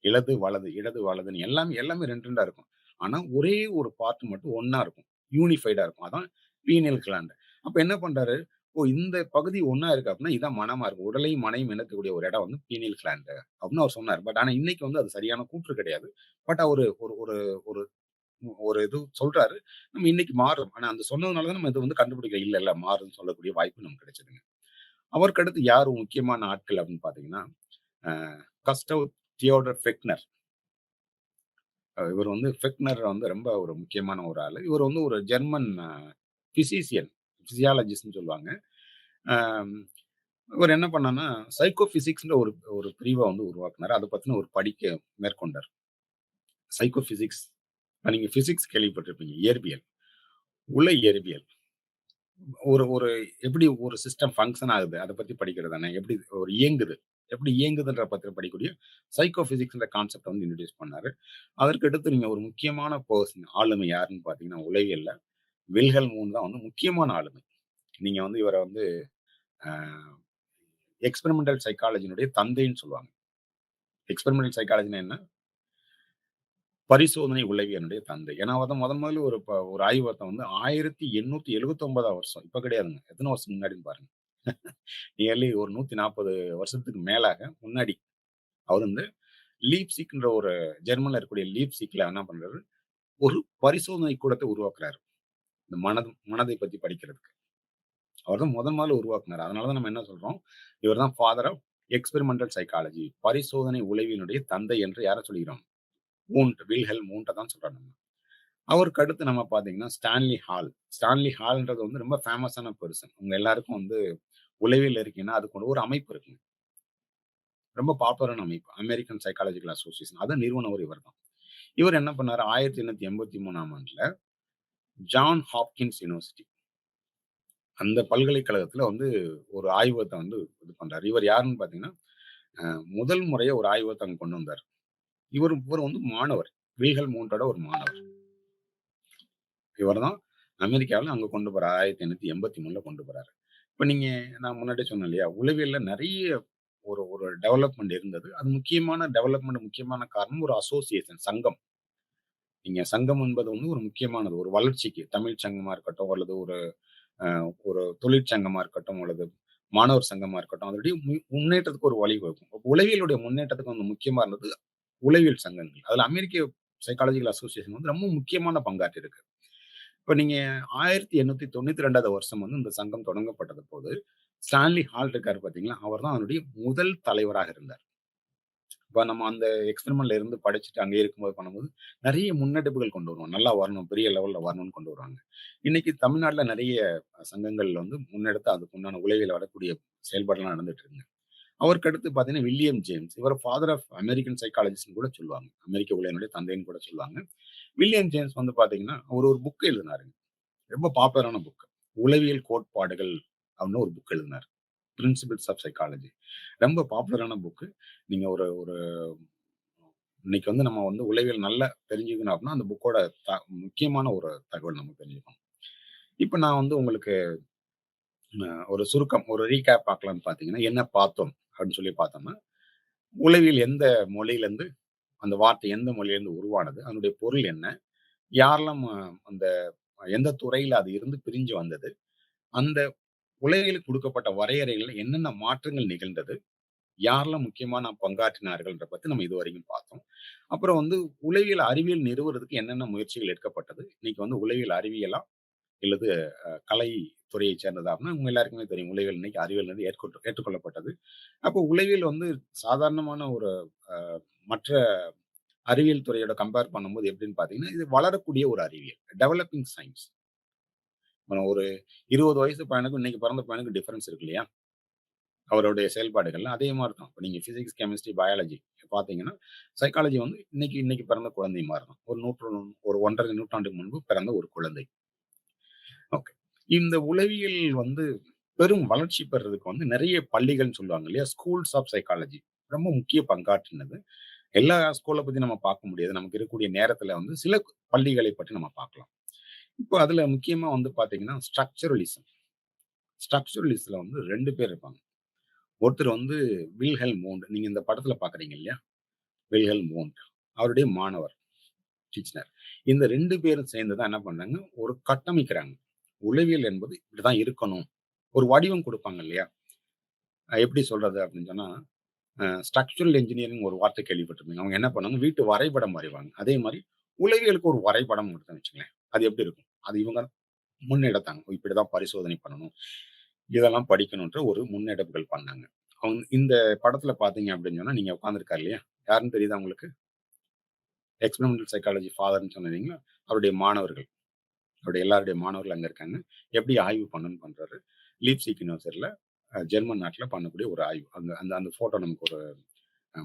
இடது, வலது, இடது, வலதுன்னு எல்லாமே எல்லாமே 2, 2 இருக்கும். ஆனா, ஒரே ஒரு பார்ட் மட்டும் ஒண்ணா இருக்கும். யூனிஃபைடா இருக்கும். அதான் பீனியல் கிளாண்ட். அப்ப என்ன பண்றாரு, ஓ! இந்த பகுதி ஒண்ணா இருக்கு அப்படின்னா, இதான் மனமா இருக்கு. உடலையும், மனையும் இணைக்கக்கூடிய ஒரு இடம் வந்து பீனியல் கிளாண்ட் அப்படின்னு அவர் சொன்னாரு. பட் ஆனா, இன்னைக்கு வந்து அது சரியான கூற்று கிடையாது. பட் அவரு ஒரு ஒரு ஒரு ஒரு இது சொல்றாரு. நம்ம இன்னைக்கு மாறுறோம். ஆனா, அந்த சொன்னதுனால தான் நம்ம இத வந்து கண்டுபிடிக்க இல்ல, இல்ல மாறுதுன்னு சொல்லக்கூடிய வாய்ப்பு நமக்கு கிடைச்சதுங்க. அவருக்கு அடுத்து யார் முக்கியமான ஆட்கள் அப்படின்னு பார்த்தீங்கன்னா, அ கஸ்டவ் தியோடர் பெக்னர். இவர் வந்து ஃபெக்னர் வந்து ரொம்ப ஒரு முக்கியமான ஒரு ஆளு. இவர் வந்து ஒரு ஜெர்மன் பிசிசியன், பிசியாலஜிஸ்ட்ன்னு சொல்லுவாங்க. அம் இவர் என்ன பண்ணார்ன்னா, சைக்கோ பிசிக்ஸ்ன்ற ஒரு ஒரு பிரிவ வந்து உருவாக்குனாரு. அத பத்தின ஒரு படிக்க மேற்கொண்டார். Psycho physics. நீங்க பிசிக்ஸ் கேள்விப்பட்டிருப்பீங்க. இயற்பியல், உள இயற்பியல். ஒரு ஒரு எப்படி ஒரு சிஸ்டம் ஃபங்ஷன் ஆகுது, அத பத்தி படிக்கிறது தானே. எப்படி ஒரு இயங்குது, எப்படி இயங்குதுன்ற பத்தி படிக்கக்கூடிய சைக்கோ பிசிக்ஸ்ன்ற கான்செப்ட்ட வந்து இன்ட்ரோடியூஸ் பண்ணாரு. அதற்கு அடுத்து நீங்க ஒரு முக்கியமான பெர்சன் ஆளுமை யாருன்னு பார்த்தீங்கன்னா, உளவியல்ல வில்ஹெல்ம் வூண்ட் தான் வந்து முக்கியமான ஆளுமை. நீங்க வந்து இவர வந்து அ எக்ஸ்பெரிமெண்டல் சைக்காலஜியினுடைய தந்தைன்னு சொல்லுவாங்க. எக்ஸ்பெரிமெண்டல் சைக்காலஜின்னா என்ன? பரிசோதனை உளவியலினுடைய தந்தை. ஏன்னா அவர் தான் முதல்ல ஒரு ஒரு ஆய்வகத்த வந்து 1879ஆம் வருஷம். இப்ப கிடையாதுங்க. எத்தன வருஷம் முன்னாடின்னு பாருங்க. நியர்லி ஒரு 140 வருஷத்துக்கு மேலாக முன்னாடி அவர் வந்து லீப்சிக்ன்ற ஒரு ஜெர்மன்ல இருக்கக்கூடிய லீப்சிக்ல என்ன பண்றாரு, ஒரு பரிசோதனை கூடத்த உருவாக்குறாரு. இந்த மனதை பத்தி படிக்கிறதுக்கு. அவர் தான் முதல்ல உருவாக்குனாரு. அதனால தான் நம்ம என்ன சொல்றோம், இவர் தான் ஃபாதர் ஆஃப் எக்ஸ்பெரிமெண்டல் சைக்காலஜி. பரிசோதனை உளவியலினுடைய தந்தை என்று யார சொல்கிறோம்? வில்ஹெல்ம் வூண்ட்ட தான் சொல்றோம் நம்ம. அவருக்கு அடுத்து நம்ம பார்த்தீங்கன்னா, ஸ்டான்லி ஹால். ஸ்டான்லி ஹால்ன்றது வந்து ரொம்ப ஃபேமஸான பெர்சன். உங்க எல்லாருக்கும் வந்து உளவியல் இருக்கீங்கன்னா, அதுக்கு ஒரு அமைப்பு இருக்குங்க. ரொம்ப பாப்புலரான அமைப்பு. American psychological association. அத நிறுவனவர் இவர் தான். இவர் என்ன பண்ணாரு, 1883ஆம் ஆண்டுல ஜான் ஹாப்கின்ஸ் யுனிவர்சிட்டி அந்த பல்கலைக்கழகத்துல வந்து ஒரு ஆய்வகத்த வந்து இது பண்றாரு. இவர் யாருன்னு பார்த்தீங்கன்னா, முதல் முறையா ஒரு ஆய்வகத்த அங்க கொண்டு வந்தாரு. இவர் வந்து மாணவர். வில்ஹெல்ம் வூண்டோட ஒரு மாணவர். இவர் தான் அமெரிக்காவுல அங்க கொண்டு போறாரு. 1883ல கொண்டு போறாரு. இப்ப நீங்க நான் முன்னாடியே சொன்னேன் இல்லையா? உளவியல்ல நெறைய ஒரு ஒரு டெவலப்மெண்ட் இருந்தது. அது முக்கியமான டெவலப்மெண்ட் முக்கியமான காரணம் ஒரு அசோசியேஷன் சங்கம். நீங்க சங்கம் என்பது வந்து ஒரு முக்கியமானது. ஒரு வளர்ச்சிக்கு தமிழ் சங்கமா இருக்கட்டும், அல்லது ஒரு அ ஒரு தொழிற்சங்கமா இருக்கட்டும், அல்லது மாணவர் சங்கமா இருக்கட்டும், அதனுடைய முன்னேற்றத்துக்கு ஒரு வழிவகுக்கும். உளவியலுடைய முன்னேற்றத்துக்கு வந்து முக்கியமா இருந்தது உளவியல் சங்கங்கள். அதுல அமெரிக்க சைக்காலஜிக்கல் அசோசியேஷன் வந்து ரொம்ப முக்கியமான பங்காற்றியிருக்கு. இப்ப நீங்க 1892வது வருஷம் வந்து இந்த சங்கம் தொடங்கப்பட்டது போது, ஸ்டான்லி ஹால் இருக்காரு பார்த்தீங்களா? அவர் தான் அதனுடைய முதல் தலைவராக இருந்தார். இப்ப நம்ம அந்த எக்ஸ்பெரிமெண்ட்ல இருந்து படிச்சுட்டு அங்கே இருக்கும்போது பண்ணும்போது, நெறைய முன்னெடுப்புகள் கொண்டு வருவோம். நல்லா வரணும், பெரிய லெவல்ல வரணும்னு கொண்டு வருவாங்க. இன்னைக்கு தமிழ்நாட்ல நெறைய சங்கங்கள் வந்து முன்னெடுத்து அதுக்கு உண்டான உளவியல் வரக்கூடிய செயல்பாடுலாம் நடந்துட்டு இருக்குங்க. அவருக்கு அடுத்து பார்த்தீங்கன்னா, வில்லியம் ஜேம்ஸ். இவர ஃபாதர் ஆஃப் அமெரிக்கன் சைக்காலஜிஸ்ட்ன்னு கூட சொல்லுவாங்க. அமெரிக்க உளவியலுடைய தந்தைன்னு கூட சொல்லுவாங்க. வில்லியம் ஜேம்ஸ் வந்து பார்த்தீங்கன்னா, அவரு ஒரு புக் எழுதினாருங்க. ரொம்ப பாப்புலரான புக். உளவியல் கோட்பாடுகள் அப்படின்னு ஒரு புக் எழுதினாரு. Principles of psychology. ரொம்ப பாப்புலரான புக். நீங்க ஒரு ஒரு இன்னைக்கு வந்து நம்ம வந்து உளவியல் நல்லா தெரிஞ்சுக்கணும் அப்படின்னா, அந்த புக்கோட முக்கியமான ஒரு தகவல் நம்ம தெரிஞ்சுக்கணும். இப்ப நான் வந்து உங்களுக்கு ஒரு சுருக்கம், ஒரு ரீகேப் பார்க்கலாம்னு பார்த்தீங்கன்னா, என்ன பார்த்தோம் அப்படின்னு சொல்லி பார்த்தோம்னா, உளவியல் எந்த மொழியிலிருந்து அந்த வார்த்தை எந்த மொழியிலிருந்து உருவானது? அதனுடைய பொருள் என்ன? யாரெல்லாம் அந்த எந்த துறையில அது இருந்து பிரிஞ்சு வந்தது? அந்த உலகில் கொடுக்கப்பட்ட வரையறைகள்ல என்னென்ன மாற்றங்கள் நிகழ்ந்தது? யாரெல்லாம் முக்கியமான பங்காற்றினார்கள்ன்ற பத்தி நம்ம இதுவரைக்கும் பார்த்தோம். அப்புறம் வந்து உளவியல் அறிவியல் நிறுவுறதுக்கு என்னென்ன முயற்சிகள் எடுக்கப்பட்டது? இன்னைக்கு வந்து உளவியல் அறிவியலா? இல்லது கலை துறையைச் சேர்ந்ததா? அப்படின்னா உங்க எல்லாருக்குமே தெரியும். உளவியல் இன்னைக்கு அறிவியல் வந்து ஏற்றுக்கொள்ளப்பட்டது. அப்போ உளவியல் வந்து சாதாரணமான ஒரு அ மற்ற அறிவியல் துறையோட கம்பேர் பண்ணும்போது எப்படின்னு பார்த்தீங்கன்னா, இது வளரக்கூடிய ஒரு அறிவியல். Developing science. ஒரு 20 வயசு பையனுக்கும், இன்னைக்கு பிறந்த பையனுக்கும் டிஃபரன்ஸ் இருக்கு இல்லையா? அவருடைய செயல்பாடுகள்ல. அதே மாரி தான். இப்ப நீங்க பிசிக்ஸ், கெமிஸ்ட்ரி, பயாலஜி பார்த்தீங்கன்னா, சைக்காலஜி வந்து இன்னைக்கு இன்னைக்கு பிறந்த குழந்தை மாரி தான். ஒரு 1 1/2 நூற்றாண்டுக்கு முன்பு பிறந்த ஒரு குழந்தை. ஓகே. இந்த உளவியல் வந்து பெரும் வளர்ச்சி பெறுறதுக்கு வந்து நெறைய பள்ளிகள்னு சொல்லுவாங்க இல்லையா? ஸ்கூல்ஸ் ஆஃப் சைக்காலஜி ரொம்ப முக்கிய பங்காற்றினது. எல்லா ஸ்கூல பத்தி நம்ம பார்க்க முடியாது. நமக்கு இருக்கக்கூடிய நேரத்துல வந்து சில பள்ளிகளை பற்றி நம்ம பார்க்கலாம். இப்போ அதுல முக்கியமா வந்து பார்த்தீங்கன்னா, ஸ்ட்ரக்சரலிசம். ஸ்ட்ரக்சரலிஸ்ட்ல வந்து 2 பேர் இருப்பாங்க. ஒருத்தர் வந்து வில்ஹெல்ம் வூண்ட். நீங்க இந்த படத்துல பார்க்குறீங்க இல்லையா? Wilhelm wound. அவருடைய மாணவர், டீச்சர். இந்த 2 பேரும் சேர்ந்து தான் என்ன பண்ணாங்க, ஒரு கட்டமைக்கிறாங்க. உளவியல் என்பது இப்படிதான் இருக்கணும். ஒரு வடிவம் குடுப்பாங்க இல்லையா? எப்படி சொல்றது அப்படின்னு சொன்னா, ஸ்ட்ரக்சரல் என்ஜினியரிங் ஒரு வார்த்தை கேள்விப்பட்டிருப்பீங்க. அவங்க என்ன பண்ணாங்க, வீட்டு வரைபடம் வரைவாங்க. அதே மாரி உளவியலுக்கு ஒரு வரைபடம் குடுத்தோம்னு வச்சுக்கங்களேன். அது எப்படி இருக்கும்? அது இவங்க முன்னெடுத்தாங்க. இப்படிதான் பரிசோதனை பண்ணணும். இதெல்லாம் படிக்கணுன்ற ஒரு முன்னெடுப்புகள் பண்ணாங்க. இந்த படத்துல பார்த்தீங்க அப்படின்னு சொன்னா, நீங்க உட்கார்ந்திருக்காரு இல்லையா? யாருன்னு தெரியுதா உங்களுக்கு? எக்ஸ்பெரிமெண்டல் சைக்காலஜி ஃபாதர்ன்னு சொன்னேன் இல்லைங்களா? அவருடைய மாணவர்கள். அவருடைய எல்லாருடைய மாணவர்கள் அங்க இருக்காங்க. எப்படி ஆய்வு பண்ணணும்னு பண்றாரு. லீப்சிக் யுனிவர்சிட்டில ஜெர்மன் நாட்ல பண்ணக்கூடிய ஒரு ஆய்வு. அந்த அந்த அந்த ஃபோட்டோ நமக்கு ஒரு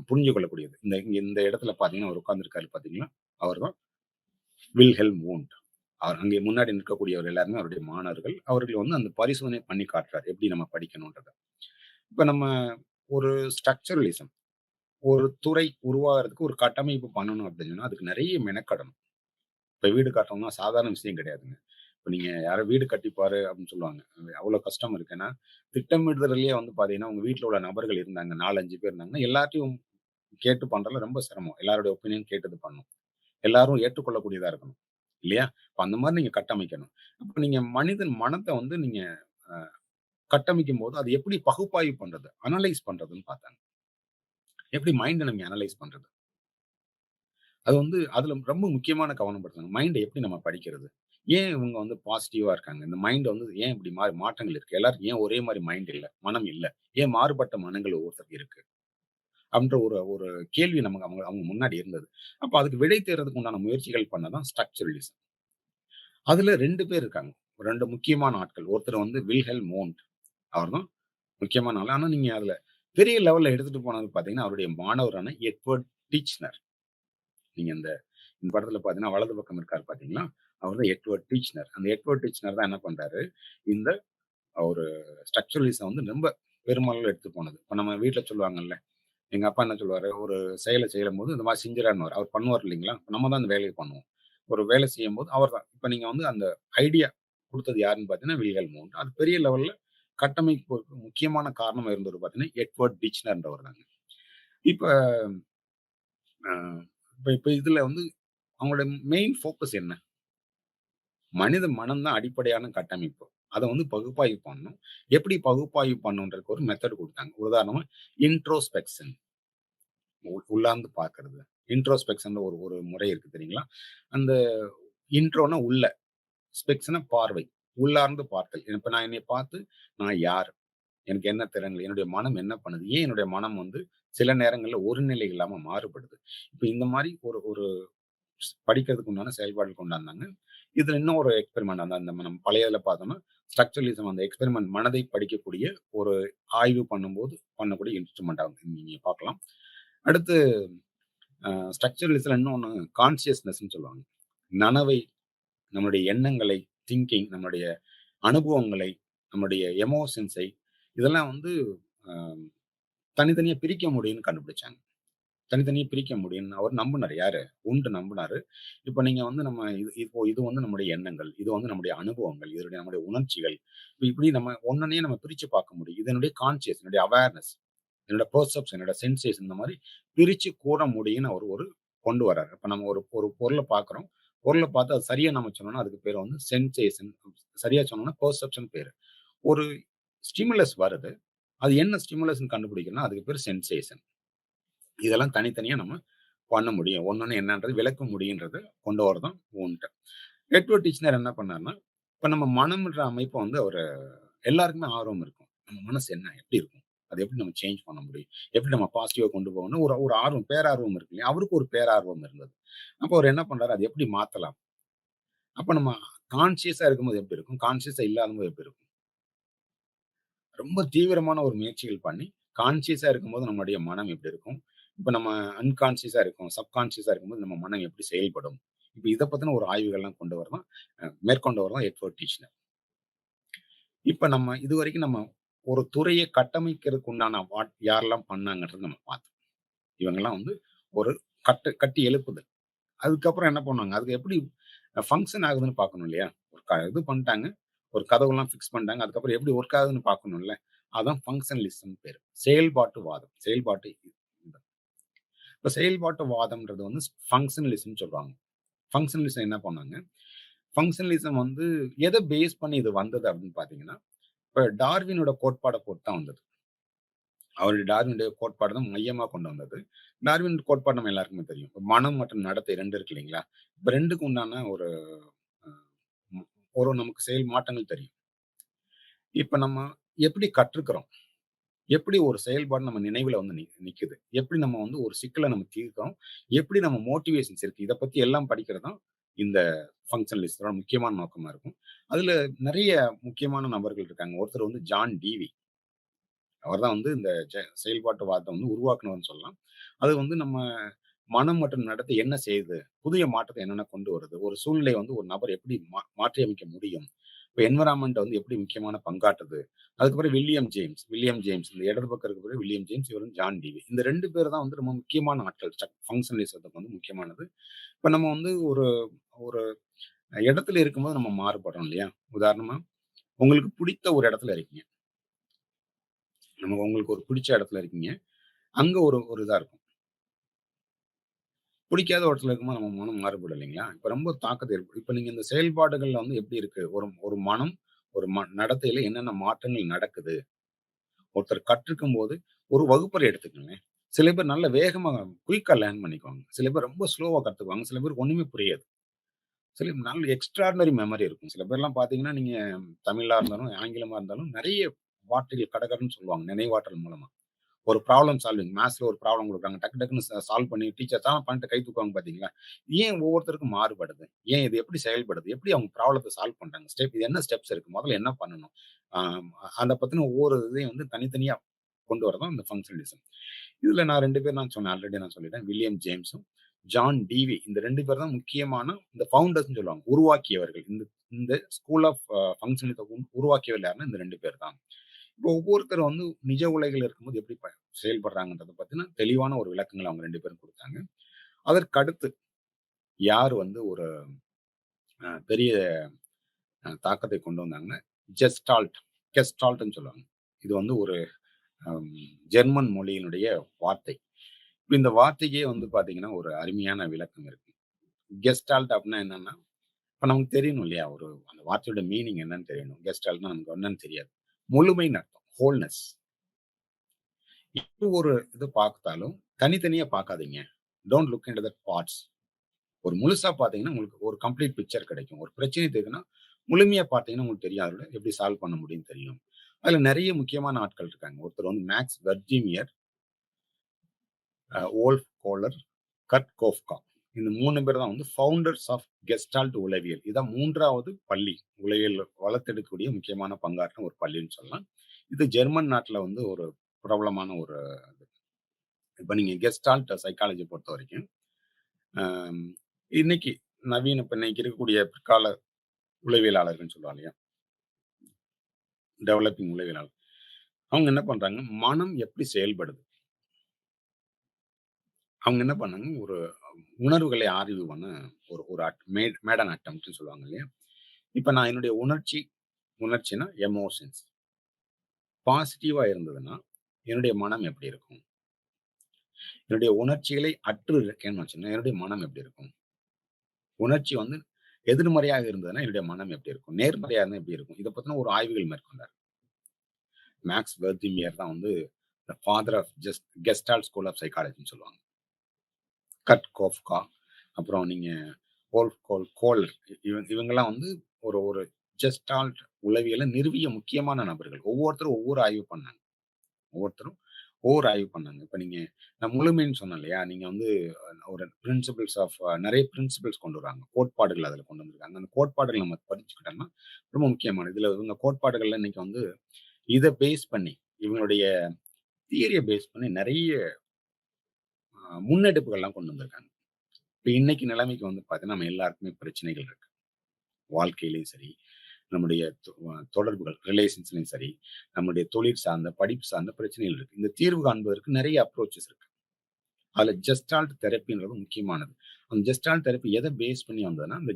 புரிஞ்சு கொள்ளக்கூடியது. இந்த இடத்துல பார்த்தீங்கன்னா, அவர் உட்கார்ந்திருக்காரு பார்த்தீங்களா? அவர்தான் வில்ஹெல்ம் வூண்ட். அவர் அங்கே முன்னாடி நிற்கக்கூடியவர் எல்லாருமே அவருடைய மாணவர்கள். அவர்கள் வந்து அந்த பரிசோதனை பண்ணி காட்டுறாரு. எப்படி நம்ம படிக்கணும்ன்றத. இப்ப நம்ம ஒரு ஸ்ட்ரக்சரலிசம் ஒரு துறை உருவாகுறதுக்கு ஒரு கட்டமைப்பு பண்ணணும் அப்படின்னு சொன்னா, அதுக்கு நெறைய மெனக்கெடணும். இப்ப வீடு கட்டணும்னா சாதாரண விஷயம் கிடையாதுங்க. இப்ப நீங்க யாரோ வீடு கட்டிப்பாரு அப்படின்னு சொல்லுவாங்க. அவ்வளோ கஷ்டம் இருக்கு. ஏன்னா, திட்டமிடுதல்லயே வந்து பார்த்தீங்கன்னா, உங்க வீட்ல உள்ள நபர்கள் இருந்தாங்க. 4, 5 பேர் இருந்தாங்கன்னா, எல்லார்ட்டயும் கேட்டு பண்றதுல ரொம்ப சிரமம். எல்லாருடைய ஒப்பீனியன் கேட்டு இது பண்ணணும். எல்லாரும் ஏற்றுக்கொள்ளக்கூடியதா இருக்கணும். இல்லையா? அப்ப அந்த மாரி நீங்க கட்டமைக்கணும். அப்ப நீங்க மனிதன் மனத்த வந்து நீங்க அ கட்டமைக்கும்போது, அது எப்படி பகுப்பாய்வு பண்றது? அனலைஸ் பண்றதுன்னு பார்த்தாங்க. எப்படி மைண்ட நம்ம அனலைஸ் பண்றது? அது வந்து அதுல ரொம்ப முக்கியமான கவனம் படுத்தணும். மைண்ட எப்படி நம்ம படிக்கிறது? ஏன் இவங்க வந்து பாசிட்டிவா இருக்காங்க? இந்த மைண்ட் வந்து ஏன் இப்படி மாற்றங்கள் இருக்கு? எல்லாருக்கும் ஏன் ஒரே மாரி மைண்ட் இல்ல? மனம் இல்ல? ஏன் மாறுபட்ட மனங்கள் ஒவ்வொருத்தருக்கு இருக்கு? அப்படின்ற ஒரு ஒரு கேள்வி நமக்கு அவங்க அவங்க முன்னாடி இருந்தது. அப்ப அதுக்கு விடை தேடுறதுக்கு உண்டான முயற்சிகள் பண்ணதான் ஸ்ட்ரக்சரலிசம். அதுல 2 பேர் இருக்காங்க. 2 முக்கியமான ஆட்கள். ஒருத்தர் வந்து வில்ஹெல்ம் வூண்ட். அவர்தான் முக்கியமான ஆளு. ஆனா நீங்க அதுல பெரிய லெவல்ல எடுத்துட்டு போனது பார்த்தீங்கன்னா, அவருடைய மாணவரான எட்வர்ட் டீச்னர். நீங்க இந்த இந்த படத்துல பார்த்தீங்கன்னா, வலது பக்கம் இருக்காரு பார்த்தீங்களா? அவர் தான் எட்வர்ட் டீச்னர். அந்த எட்வர்ட் டீச்னர் தான் என்ன பண்றாரு, இந்த ஒரு ஸ்ட்ரக்சரலிசம் வந்து ரொம்ப பெருமளவுல எடுத்து போனது. இப்ப நம்ம வீட்ல சொல்லுவாங்கல்ல, எங்க அப்பா என்ன சொல்லுவாரு, ஒரு செயல செய்யும்போது இந்த மாரி செஞ்சுறான்னுவாரு. அவர் பண்ணுவார் இல்லைங்களா? நம்ம தான் அந்த வேலைய பண்ணுவோம். ஒரு வேலை செய்யும்போது அவர் தான். இப்ப நீங்க வந்து அந்த ஐடியா குடுத்தது யாருன்னு பார்த்தீங்கன்னா, வில்ஹெல்ம் வூண்ட். அது பெரிய லெவல்ல கட்டமைப்புக்கு முக்கியமான காரணமா இருந்தவர் பார்த்தீங்கன்னா, எட்வர்ட் டிச்னர்ன்றவர் தாங்க. இப்ப அ இப்ப இப்ப இதுல வந்து அவங்களோட மெயின் ஃபோக்கஸ் என்ன? மனித மனம் தான் அடிப்படையான கட்டமைப்பு. அத வந்து பகுப்பாய்வு பண்ணணும். எப்படி பகுப்பாய்வு பண்ணணுன்றதுக்கு ஒரு மெத்தட் குடுத்தாங்க. உதாரணமா இன்ட்ரோஸ்பெக்ஷன் உள்ளார்ந்து பார்க்கிறது. இன்ட்ரோஸ்பெக்ஷன் ஒரு ஒரு முறை இருக்கு தெரியுங்களா? அந்த இன்ட்ரோனா உள்ள, ஸ்பெக்ஸ்னா பார்வை. உள்ளார்ந்து பார்த்தல். இப்ப நான் என்னைய பார்த்து, நான் யார்? எனக்கு என்ன திறன்கள்? என்னுடைய மனம் என்ன பண்ணுது? ஏன் என்னுடைய மனம் வந்து சில நேரங்கள்ல ஒரு நிலை இல்லாம மாறுபடுது? இப்ப இந்த மாரி ஒரு ஒரு படிக்கிறதுக்கு உண்டான செயல்பாடுகள் கொண்டாந்தாங்க. இதுல இன்னும் ஒரு எக்ஸ்பெரிமெண்ட் அந்த அந்த நம்ம பழைய இதுல பார்த்தோம்னா, ஸ்ட்ரக்சரலிசம் அந்த எக்ஸ்பெரிமெண்ட் மனதை படிக்கக்கூடிய ஒரு ஆய்வு பண்ணும்போது பண்ணக்கூடிய இன்ஸ்ட்ருமென்ட்டா வந்து நீங்க பார்க்கலாம். அடுத்து ஸ்ட்ரக்சரலிசம்ல இன்னொன்னு கான்ஷியஸ்னஸ்ன்னு சொல்லுவாங்க. நனவை, நம்முடைய எண்ணங்களை, திங்கிங், நம்முடைய அனுபவங்களை, நம்முடைய எமோஷன்ஸை இதெல்லாம் வந்து அ தனித்தனியா பிரிக்க முடியும்னு கண்டுபிடிச்சாங்க. தனித்தனியா பிரிக்க முடியும்ன்னு அவர் நம்புனாரு. யாரு? உண்டு நம்புனாரு. இப்ப நீங்க வந்து நம்ம இது வந்து நம்முடைய எண்ணங்கள். இது வந்து நம்முடைய அனுபவங்கள். இது நம்முடைய உணர்ச்சிகள். இப்படி நம்ம ஒன்னொன்னையும் நம்ம பிரிச்சு பார்க்க முடியும். இது என்னுடைய கான்ஷியஸ், என்னுடைய அவேர்னஸ், என்னோட பெர்செப்ஷன், என்னோட சென்சேஷன் இந்த மாரி பிரிச்சு கூற முடியும்ன்னு அவர் ஒரு கொண்டு வராரு. இப்ப நம்ம ஒரு ஒரு பொருள பார்க்கிறோம். பொருள பார்த்து அது சரியா நம்ம சொன்னோம்னா, அதுக்கு பேரு வந்து சென்சேஷன். சரியா சொன்னோம்னா பெர்செப்ஷன் பேரு. ஒரு ஸ்டிமுலஸ் வருது. அது என்ன ஸ்டிமுலஸ்ன்னு கண்டுபிடிக்கணும்னா, அதுக்கு பேரு சென்சேஷன். இதெல்லாம் தனித்தனியா நம்ம பண்ண முடியும். ஒண்ணொண்ணு என்னன்றது விளக்க முடியுன்றத கொண்டு வரதான் ஊன்ட்ட. எட்வர்ட் டிச்னர் என்ன பண்ணாருன்னா, இப்ப நம்ம மனம்ன்ற அமைப்ப வந்து அவரு எல்லாருக்குமே ஆர்வம் இருக்கும். நம்ம மனசு என்ன? எப்படி இருக்கும்? அத எப்படி நம்ம சேஞ்ச் பண்ண முடியும்? எப்படி நம்ம பாசிட்டிவா கொண்டு போகணும்னு ஒரு ஒரு ஆர்வம், பேரார்வம் இருக்கு இல்லையா? அவருக்கு ஒரு பேரார்வம் இருந்தது. அப்போ அவரு என்ன பண்றாரு, அத எப்படி மாத்தலாம்? அப்ப நம்ம கான்ஷியஸா இருக்கும்போது எப்படி இருக்கும்? கான்ஷியஸா இல்லாதபோது எப்படி இருக்கும்? ரொம்ப தீவிரமான ஒரு முயற்சிகள் பண்ணி, கான்ஷியஸா இருக்கும்போது நம்முடைய மனம் எப்படி இருக்கும்? இப்ப நம்ம அன்கான்ஷியஸா இருக்கோம், சப்கான்ஷியஸா இருக்கும்போது நம்ம மனம் எப்படி செயல்படும்? இப்ப இத பத்தின ஒரு ஆய்வுகள்லாம் கொண்டு வரதான் மேற்கொண்டவர் தான் எட்வர்ட் டீச்னர். இப்ப நம்ம இதுவரைக்கும் நம்ம ஒரு துறைய கட்டமைக்கிறதுக்கு உண்டான யாரெல்லாம் பண்ணாங்கன்றத நம்ம பார்த்தோம். இவங்கலாம் வந்து ஒரு கட்டி எழுப்புதல். அதுக்கப்புறம் என்ன பண்ணுவாங்க? அதுக்கு எப்படி ஃபங்ஷன் ஆகுதுன்னு பார்க்கணும் இல்லையா? ஒரு இது பண்ணிட்டாங்க. ஒரு கதவெல்லாம் ஃபிக்ஸ் பண்ணிட்டாங்க. அதுக்கப்புறம் எப்படி ஒர்க் ஆகுதுன்னு பார்க்கணும்ல. அதான் ஃபங்ஷனலிசம் பேரு. செயல்பாட்டு வாதம். செயல்பாட்டு இது. இப்ப செயல்பாட்டு வாதம்ன்றது வந்து ஃபங்ஷனலிசம்னு சொல்றாங்க. ஃபங்ஷனலிசம் என்ன பண்ணாங்க? ஃபங்ஷனலிசம் வந்து எத பேஸ் பண்ணி இது வந்தது அப்படின்னு பார்த்தீங்கன்னா, இப்ப டார்வினோட கோட்பாட போட்டு தான் வந்தது. அவருடைய டார்வினுடைய கோட்பாடு தான் மையமா கொண்டு வந்தது. டார்வின் கோட்பாடு நம்ம எல்லாருக்குமே தெரியும். இப்ப மனம் மற்றும் நடத்தை 2 இருக்கு இல்லைங்களா? இப்ப 2க்கும் உண்டான ஒரு அ ம் ஒரு நமக்கு செயல் மாற்றங்கள் தெரியும். இப்ப நம்ம எப்படி கற்றுக்கிறோம்? எப்படி ஒரு செயல்பாடு நம்ம நினைவுல வந்து நிக்குது? எப்படி நம்ம வந்து ஒரு சிக்கல நம்ம தீர்க்கிறோம்? எப்படி நம்ம மோட்டிவேஷன்ஸ் இருக்கு? இத பத்தி எல்லாம் படிக்கிறது தான் இந்த ஃபங்ஷனலிஸ்ட்டோட முக்கியமான நோக்கமா இருக்கும். அதுல நெறைய முக்கியமான நபர்கள் இருக்காங்க. ஒருத்தர் வந்து ஜான் டீவி. அவர் தான் வந்து இந்த செயல்பாட்டுவாதத்த வந்து உருவாக்குனவர்ன்னு சொல்லலாம். அது வந்து நம்ம மனம் மற்றும் நடத்தை என்ன செய்யுது? புதிய மாற்றத்த என்னென்ன கொண்டு வருது? ஒரு சூழ்நிலைய வந்து ஒரு நபர் எப்படி மாற்றி அமைக்க முடியும்? இப்ப என்வைரன்மென்ட் வந்து எப்படி முக்கியமான பங்காற்றுது? அதுக்கப்புறம் வில்லியம் ஜேம்ஸ் இந்த இடது பக்கம் இருக்கக்கூடிய வில்லியம் ஜேம்ஸ், இவர் வந்து ஜான் டீவி. இந்த 2 பேர் தான் வந்து ரொம்ப முக்கியமான ஆட்கள். ஃபங்ஷனலிசத்துக்கு வந்து முக்கியமானது. இப்ப நம்ம வந்து ஒரு ஒரு இடத்துல இருக்கும்போது நம்ம மாறுபடுறோம் இல்லையா? உதாரணமா, உங்களுக்கு பிடித்த ஒரு இடத்துல இருக்கீங்க. உங்களுக்கு ஒரு பிடிச்ச இடத்துல இருக்கீங்க. அங்க ஒரு ஒரு இதா இருக்கும். பிடிக்காத இடத்துல இருக்கும்போது நம்ம மனம் மாறுபடும் இல்லைங்களா? இப்ப ரொம்ப தாக்கத்த இப்ப நீங்க இந்த செயல்பாடுகள்ல வந்து எப்படி இருக்கு? ஒரு ஒரு மனம், ஒரு நடத்தையில என்னென்ன மாற்றங்கள் நடக்குது? ஒருத்தர் கற்றுக்கும்போது ஒரு வகுப்பறை எடுத்துக்கங்களேன். சில பேர் நல்ல வேகமா குயிக்கா லேர்ன் பண்ணிக்குவாங்க. சில பேர் ரொம்ப ஸ்லோவா கத்துக்குவாங்க. சில பேருக்கு ஒண்ணுமே புரியாது. சில நல்ல எக்ஸ்ட்ரார்டினரி மெமரி இருக்கும். சில பேர்லாம் பார்த்தீங்கன்னா, நீங்க தமிழா இருந்தாலும், ஆங்கிலமா இருந்தாலும் நெறைய வார்த்தைகள் கடகடன்னு சொல்லுவாங்க. நினைவாற்றல் மூலமா. ஒரு ப்ராப்ளம் சால்விங் மேத்ஸ்ல ஒரு ப்ராப்ளம் குடுக்குறாங்க. டக்கு டக்குன்னு சால்வ் பண்ணி டீச்சர் தான் பண்ணிட்டு கை தூக்குவாங்க பார்த்தீங்களா? ஏன் ஒவ்வொருத்தருக்கும் மாறுபடுது? ஏன் இது எப்படி செயல்படுது? எப்படி அவங்க ப்ராப்ளத்த சால்வ் பண்றாங்க? இது என்ன ஸ்டெப்ஸ் இருக்கு? முதல்ல என்ன பண்ணணும்? ஆ அத பத்தின ஒவ்வொரு இதையும் வந்து தனித்தனியா கொண்டு வரதான் இந்த ஃபங்ஷனலிசம். இதுல நான் 2 பேர் நான் சொன்னேன். ஆல்ரெடி நான் சொல்லிட்டேன். வில்லியம் ஜேம்ஸும், ஜான் டீவி. இந்த 2 பேர் தான் முக்கியமான இந்த ஃபவுண்டர்ஸ்ன்னு சொல்லுவாங்க. உருவாக்கியவர்கள். இந்த இந்த ஸ்கூல் ஆஃப் ஃபங்ஷனலிசத்த உருவாக்கியவர்கள் யாருன்னா இந்த 2 பேர் தான். இப்போ ஒவ்வொருத்தரும் வந்து நிஜ உலகில இருக்கும்போது எப்படி செயல்படுறாங்கன்றத பத்தின தெளிவான ஒரு விளக்கங்கள் அவங்க 2 பேரும் குடுத்தாங்க. அதற்கு அடுத்து யார் வந்து ஒரு பெரிய தாக்கத்தை கொண்டு வந்தாங்கன்னா, ஜெஸ்டால்ட் கெஸ்டால்ட்ன்னு சொல்லுவாங்க. இது வந்து ஒரு அம் ஜெர்மன் மொழியினுடைய வார்த்தை. இப்ப இந்த வார்த்தைக்கே வந்து பார்த்தீங்கன்னா, ஒரு அருமையான விளக்கம் இருக்கு. கெஸ்டால்ட் அப்டின்னா என்னன்னா, இப்ப நமக்கு தெரியணும் இல்லையா? அந்த வார்த்தையோட மீனிங் என்னன்னு தெரியணும். கெஸ்டால்ட்னா நமக்கு என்னன்னு தெரியாது. முழுமைன்னு அர்த்தம். ஹோல்னஸ். இப்போ ஒரு இது பார்த்தாலும், தனித்தனியா பார்க்காதீங்க. Don't look into that parts. ஒரு முழுசா பார்த்தீங்கன்னா, உங்களுக்கு ஒரு கம்ப்ளீட் பிக்சர் கிடைக்கும். ஒரு பிரச்சனை தெரியுதுன்னா, முழுமையா பார்த்தீங்கன்னா, உங்களுக்கு தெரியும். அதோட எப்படி சால்வ் பண்ண முடியும்னு தெரியும். அதுல நெறைய முக்கியமான ஆட்கள் இருக்காங்க. ஒருத்தர் வந்து மேக்ஸ் வெர்ஜீனியர், வோல்ஃப் கோலர், கர்ட் கோஃப்கா. இந்த 3 பேர் தான் வந்து ஃபவுண்டர்ஸ் ஆஃப் கெஸ்டால்ட் உளவியல். இதான் 3வது பள்ளி. உளவியல் வளர்த்தெடுக்கக்கூடிய முக்கியமான பங்காற்றின ஒரு பள்ளின்னு சொல்லலாம். இது ஜெர்மன் நாட்டுல வந்து ஒரு பிரபலமான ஒரு இப்ப நீங்க கெஸ்டால்ட் சைக்காலஜி பொறுத்தவரைக்கும், அம் இன்னைக்கு இப்ப இன்னைக்கு இருக்கக்கூடிய பிற்கால உளவியலாளர்கள்ன்னு சொல்லுவாங்க இல்லையா? டெவலப்பிங் உளவியலாளர். அவங்க என்ன பண்றாங்க, மனம் எப்படி செயல்படுது? அவங்க என்ன பண்ணாங்க, ஒரு உணர்வுகளை ஆய்வு பண்ண ஒரு ஒரு மேட் அன் அட்டெம்ப்ட்ன்னு சொல்லுவாங்க இல்லையா? இப்ப நான் என்னுடைய உணர்ச்சின்னா எமோஷன்ஸ். பாசிட்டிவா இருந்ததுன்னா, என்னுடைய மனம் எப்படி இருக்கும்? என்னுடைய உணர்ச்சிகளை அற்று இருக்கேன்னு வச்சுக்கோங்க, என்னுடைய மனம் எப்படி இருக்கும்? உணர்ச்சி வந்து எதிர்மறையாக இருந்ததுன்னா, என்னுடைய மனம் எப்படி இருக்கும்? நேர்மறையா இருந்தா எப்படி இருக்கும்? இத பத்தின ஒரு ஆய்வுகள் மேற்கொண்டார். மேக்ஸ் வெர்திமியர் தான் வந்து the father of Gestalt school of சைக்காலஜின்னு சொல்லுவாங்க. கர்ட் கோஃப்கா, அப்புறம் நீங்க கோலர் இவங்கலாம் வந்து ஒரு ஒரு கெஸ்டால்ட் உளவியல நிறுவிய முக்கியமான நபர்கள். ஒவ்வொருத்தரும் ஒவ்வொரு ஆய்வு பண்ணாங்க. ஒவ்வொருத்தரும் ஒவ்வொரு ஆய்வு பண்ணாங்க. இப்ப நீங்க நான் முழுமைன்னு சொன்னேன் இல்லையா? நீங்க வந்து ஒரு பிரின்சிபிள்ஸ் ஆஃப் நெறைய பிரின்சிபிள்ஸ் கொண்டு வராங்க. கோட்பாடுகள் அதுல கொண்டு வந்திருக்காங்க. அந்த கோட்பாடுகள் நம்ம படிச்சுக்கிட்டோம்னா, ரொம்ப முக்கியமானது. இதுல இவங்க கோட்பாடுகள்ல இன்னைக்கு வந்து இத பேஸ் பண்ணி, இவங்களுடைய தியரிய பேஸ் பண்ணி நெறைய முன்னெடுப்புகள்லாம் கொண்டு வந்திருக்காங்க. இப்ப இன்னைக்கு நிலைமைக்கு வந்து பார்த்தீங்கன்னா, நம்ம எல்லாருக்குமே பிரச்சனைகள் இருக்கு. வாழ்க்கையிலயும் சரி, நம்முடைய தொடர்புகள், ரிலேஷன்ஸ்லயும் சரி, நம்முடைய தொழில் சார்ந்த, படிப்பு சார்ந்த பிரச்சனைகள் இருக்கு. இந்த தீர்வு காண்பதற்கு நெறைய அப்ரோச்சஸ் இருக்கு. அதுல ஜெஸ்டால்ட் தெரப்பின்றது முக்கியமானது. அந்த ஜெஸ்டால்ட் தெரப்பி எத பேஸ் பண்ணி வந்ததுன்னா, இந்த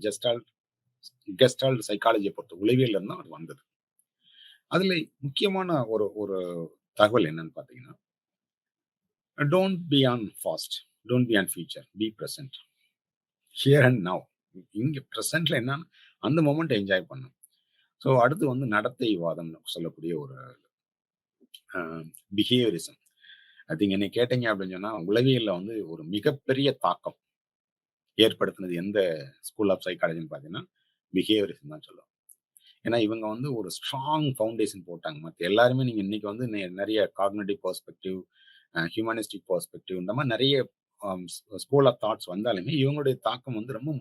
கெஸ்டால்ட் சைக்காலஜிய பொறுத்த உளவியல்ல இருந்து தான் அது வந்தது. அதுல முக்கியமான ஒரு ஒரு தகவல் என்னன்னு பார்த்தீங்கன்னா, don't be on fast, don't be on future, be present. Here and now. இங்க பிரசன்ட்ல என்னன்னா, அந்த மொமெண்ட்ட என்ஜாய் பண்ணணும். ஸோ அடுத்து வந்து நடத்தைவாதம்னு சொல்லக்கூடிய ஒரு அ பிஹேவியரிசம். ஐ திங்க் என்னை கேட்டீங்க அப்படின்னு சொன்னா, உளவியல்ல வந்து ஒரு மிகப்பெரிய தாக்கம் ஏற்படுத்தினது எந்த ஸ்கூல் ஆஃப் சைக்காலஜின்னு பார்த்தீங்கன்னா, பிஹேவியரிசம் தான் சொல்லுவேன். ஏன்னா இவங்க வந்து ஒரு ஸ்ட்ராங் ஃபவுண்டேஷன் போட்டாங்க. மத்த எல்லாருமே நீங்க இன்னைக்கு வந்து நெறைய காக்னிட்டிவ் பெர்ஸ்பெக்டிவ், ஹியூமனிஸ்டிக் பெர்ஸ்பெக்டிவ் இந்த மாரி நெறைய ஸ்கூல் ஆஃப் தாட்ஸ் வந்தாலுமே, இவங்களுடைய தாக்கம் வந்து ரொம்ப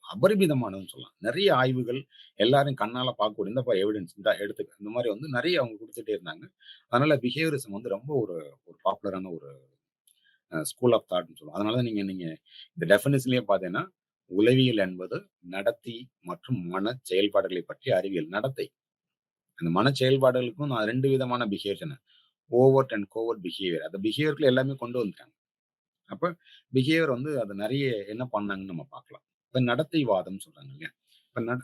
அபரிமிதமானதுன்னு சொல்லலாம். நெறைய ஆய்வுகள் எல்லாரும் கண்ணால பார்க்கக்கூடிய இந்தா எவிடன்ஸ் இந்தா எடுத்துக்க. இந்த மாரி வந்து நெறைய அவங்க குடுத்துட்டே இருந்தாங்க. அதனால பிஹேவியரிசம் வந்து ரொம்ப ஒரு ஒரு பாப்புலரான ஒரு ஸ்கூல் ஆஃப் தாட்ன்னு சொல்லுவோம். அதனால தான் நீங்க நீங்க இந்த டெஃபினிஷன்லயே பார்த்தீங்கன்னா, உளவியல் என்பது நடத்தை மற்றும் மன செயல்பாடுகளை பற்றிய அறிவியல். நடத்தை. அந்த மன செயல்பாடுகளுக்கும் நான் 2 விதமான பிஹேவியர் சொன்னேன். Overt and covert behaviour. அந்த பிஹேவியர்க்குள்ள எல்லாமே கொண்டு வந்துட்டாங்க. அப்ப பிஹேவியர் வந்து அது நெறைய என்ன பண்ணாங்கன்னு நம்ம பார்க்கலாம். இப்ப நடத்தைவாதம்ன்னு சொல்றாங்க இல்லையா?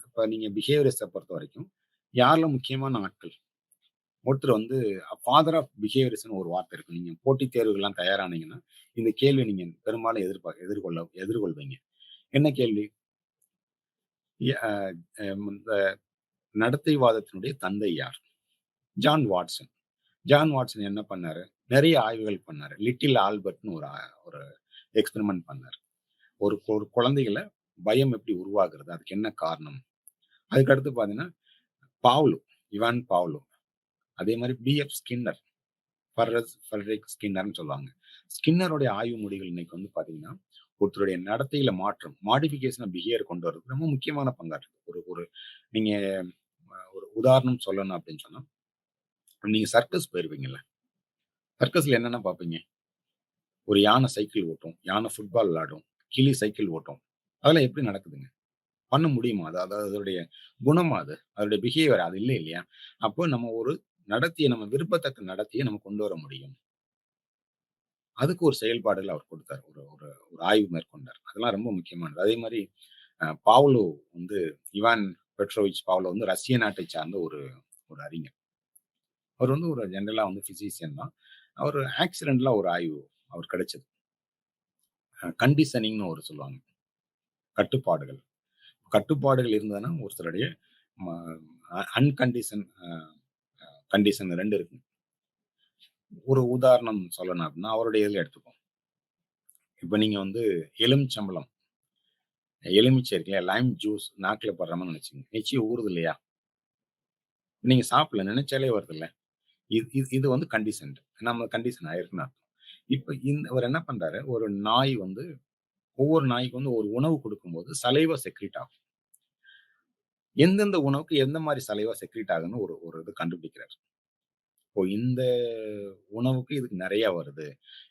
இப்ப நீங்க பிஹேவியரிஸ்ட்ட பொறுத்தவரைக்கும், யாரெல்லாம் முக்கியமான ஆட்கள்? ஒருத்தர் வந்து ஃபாதர் ஆஃப் பிஹேவியரிசம்னு ஒரு வார்த்தை இருக்கு. நீங்க போட்டித் தேர்வுகள்லாம் தயாரானீங்கன்னா, இந்த கேள்விய நீங்க பெரும்பாலும் எதிர்கொள்வீங்க. என்ன கேள்வி? எ அ இந்த நடத்தைவாதத்தினுடைய தந்தை யார்? John Watson. ஜான் வாட்சன் என்ன பண்ணாரு? நெறைய ஆய்வுகள் பண்ணாரு. லிட்டில் ஆல்பர்ட்ன்னு ஒரு எக்ஸ்பெரிமென்ட் பண்ணாரு. ஒரு ஒரு குழந்தைகள பயம் எப்படி உருவாகுறது? அதுக்கு என்ன காரணம்? அதுக்கு அடுத்து பார்த்தீங்கன்னா, பாவ்லோ, இவான் பாவ்லோ. அதே மாரி பிஎஃப் ஸ்கின்னர், ஃபெடரிக் ஸ்கின்னர்ன்னு சொல்லுவாங்க. ஸ்கின்னருடைய ஆய்வு முடிவுகள் இன்னைக்கு வந்து பார்த்தீங்கன்னா, ஒருத்தருடைய நடத்தையில மாற்றம், மாடிஃபிகேஷன் ஆஃப் பிஹேவியர் கொண்டு வரதுக்கு ரொம்ப முக்கியமான பங்காற்றுது. ஒரு ஒரு நீங்க ஒரு உதாரணம் சொல்லணும் அப்படின்னு சொன்னா, நீங்க சர்க்கஸ் போயிருப்பீங்கல்ல. சர்க்கஸ்ல என்னென்ன பார்ப்பீங்க? ஒரு யானை சைக்கிள் ஓட்டும், யானை ஃபுட்பால் விளையாடும், கிளி சைக்கிள் ஓட்டும். அதெல்லாம் எப்படி நடக்குதுங்க? பண்ண முடியுமா? அது அது அதோடைய குணமா அது? அதோடைய பிஹேவியர் அது இல்ல இல்லையா? அப்போ நம்ம ஒரு நம்ம விரும்பத்தக்க நடத்தைய நம்ம கொண்டு வர முடியும். அதுக்கு ஒரு செயல்பாடுகள் அவர் கொடுத்தார். ஒரு ஒரு ஒரு ஆய்வு மேற்கொண்டார். அதெல்லாம் ரொம்ப முக்கியமானது. அதே மாரி பாவ்லோ வந்து இவான் பெட்ரோவிச் பாவ்லோ வந்து ரஷ்ய நாட்டை சார்ந்த ஒரு ஒரு அறிஞர். அவர் வந்து ஒரு ஜெனரலா வந்து பிசிசியன் தான். அவரு ஆக்சிடென்ட்ல ஒரு ஆய்வு அவருக்கு கிடைச்சது. கண்டிஷனிங்ன்னு ஒரு சொல்லுவாங்க. கட்டுப்பாடுகள். கட்டுப்பாடுகள் இருந்ததுன்னா ஒருத்தருடைய ம அன்கண்டிஷன் கண்டிஷன் 2 இருக்கு. ஒரு உதாரணம் சொல்லணும் அப்படின்னா, அவருடைய இதில எடுத்துப்போம். இப்ப நீங்க வந்து எலுமிச்சம்பழம், எலுமிச்சை இருக்கு இல்லையா? லைம் ஜூஸ் நாக்குல படுற மாரி நெனச்சுக்கங்க. எச்சி ஊறுது இல்லையா? நீங்க சாப்பிடல. நெனச்சாலே வருதுல்ல. இது வந்து கண்டிஷன்ட். நம்ம கண்டிஷன் ஆயிருக்குன்னு அர்த்தம். இப்ப அவர் என்ன பண்றாரு, ஒரு நாய் வந்து ஒவ்வொரு நாய்க்கும் வந்து ஒரு உணவு குடுக்கும்போது சலைவா செக்ரீட் ஆகும். எந்தெந்த உணவுக்கு எந்த மாரி சலைவா செக்ரீட் ஆகுதுன்னு ஒரு ஒரு இது கண்டுபிடிக்கிறாரு. இப்போ இந்த உணவுக்கு இதுக்கு நெறைய வருது.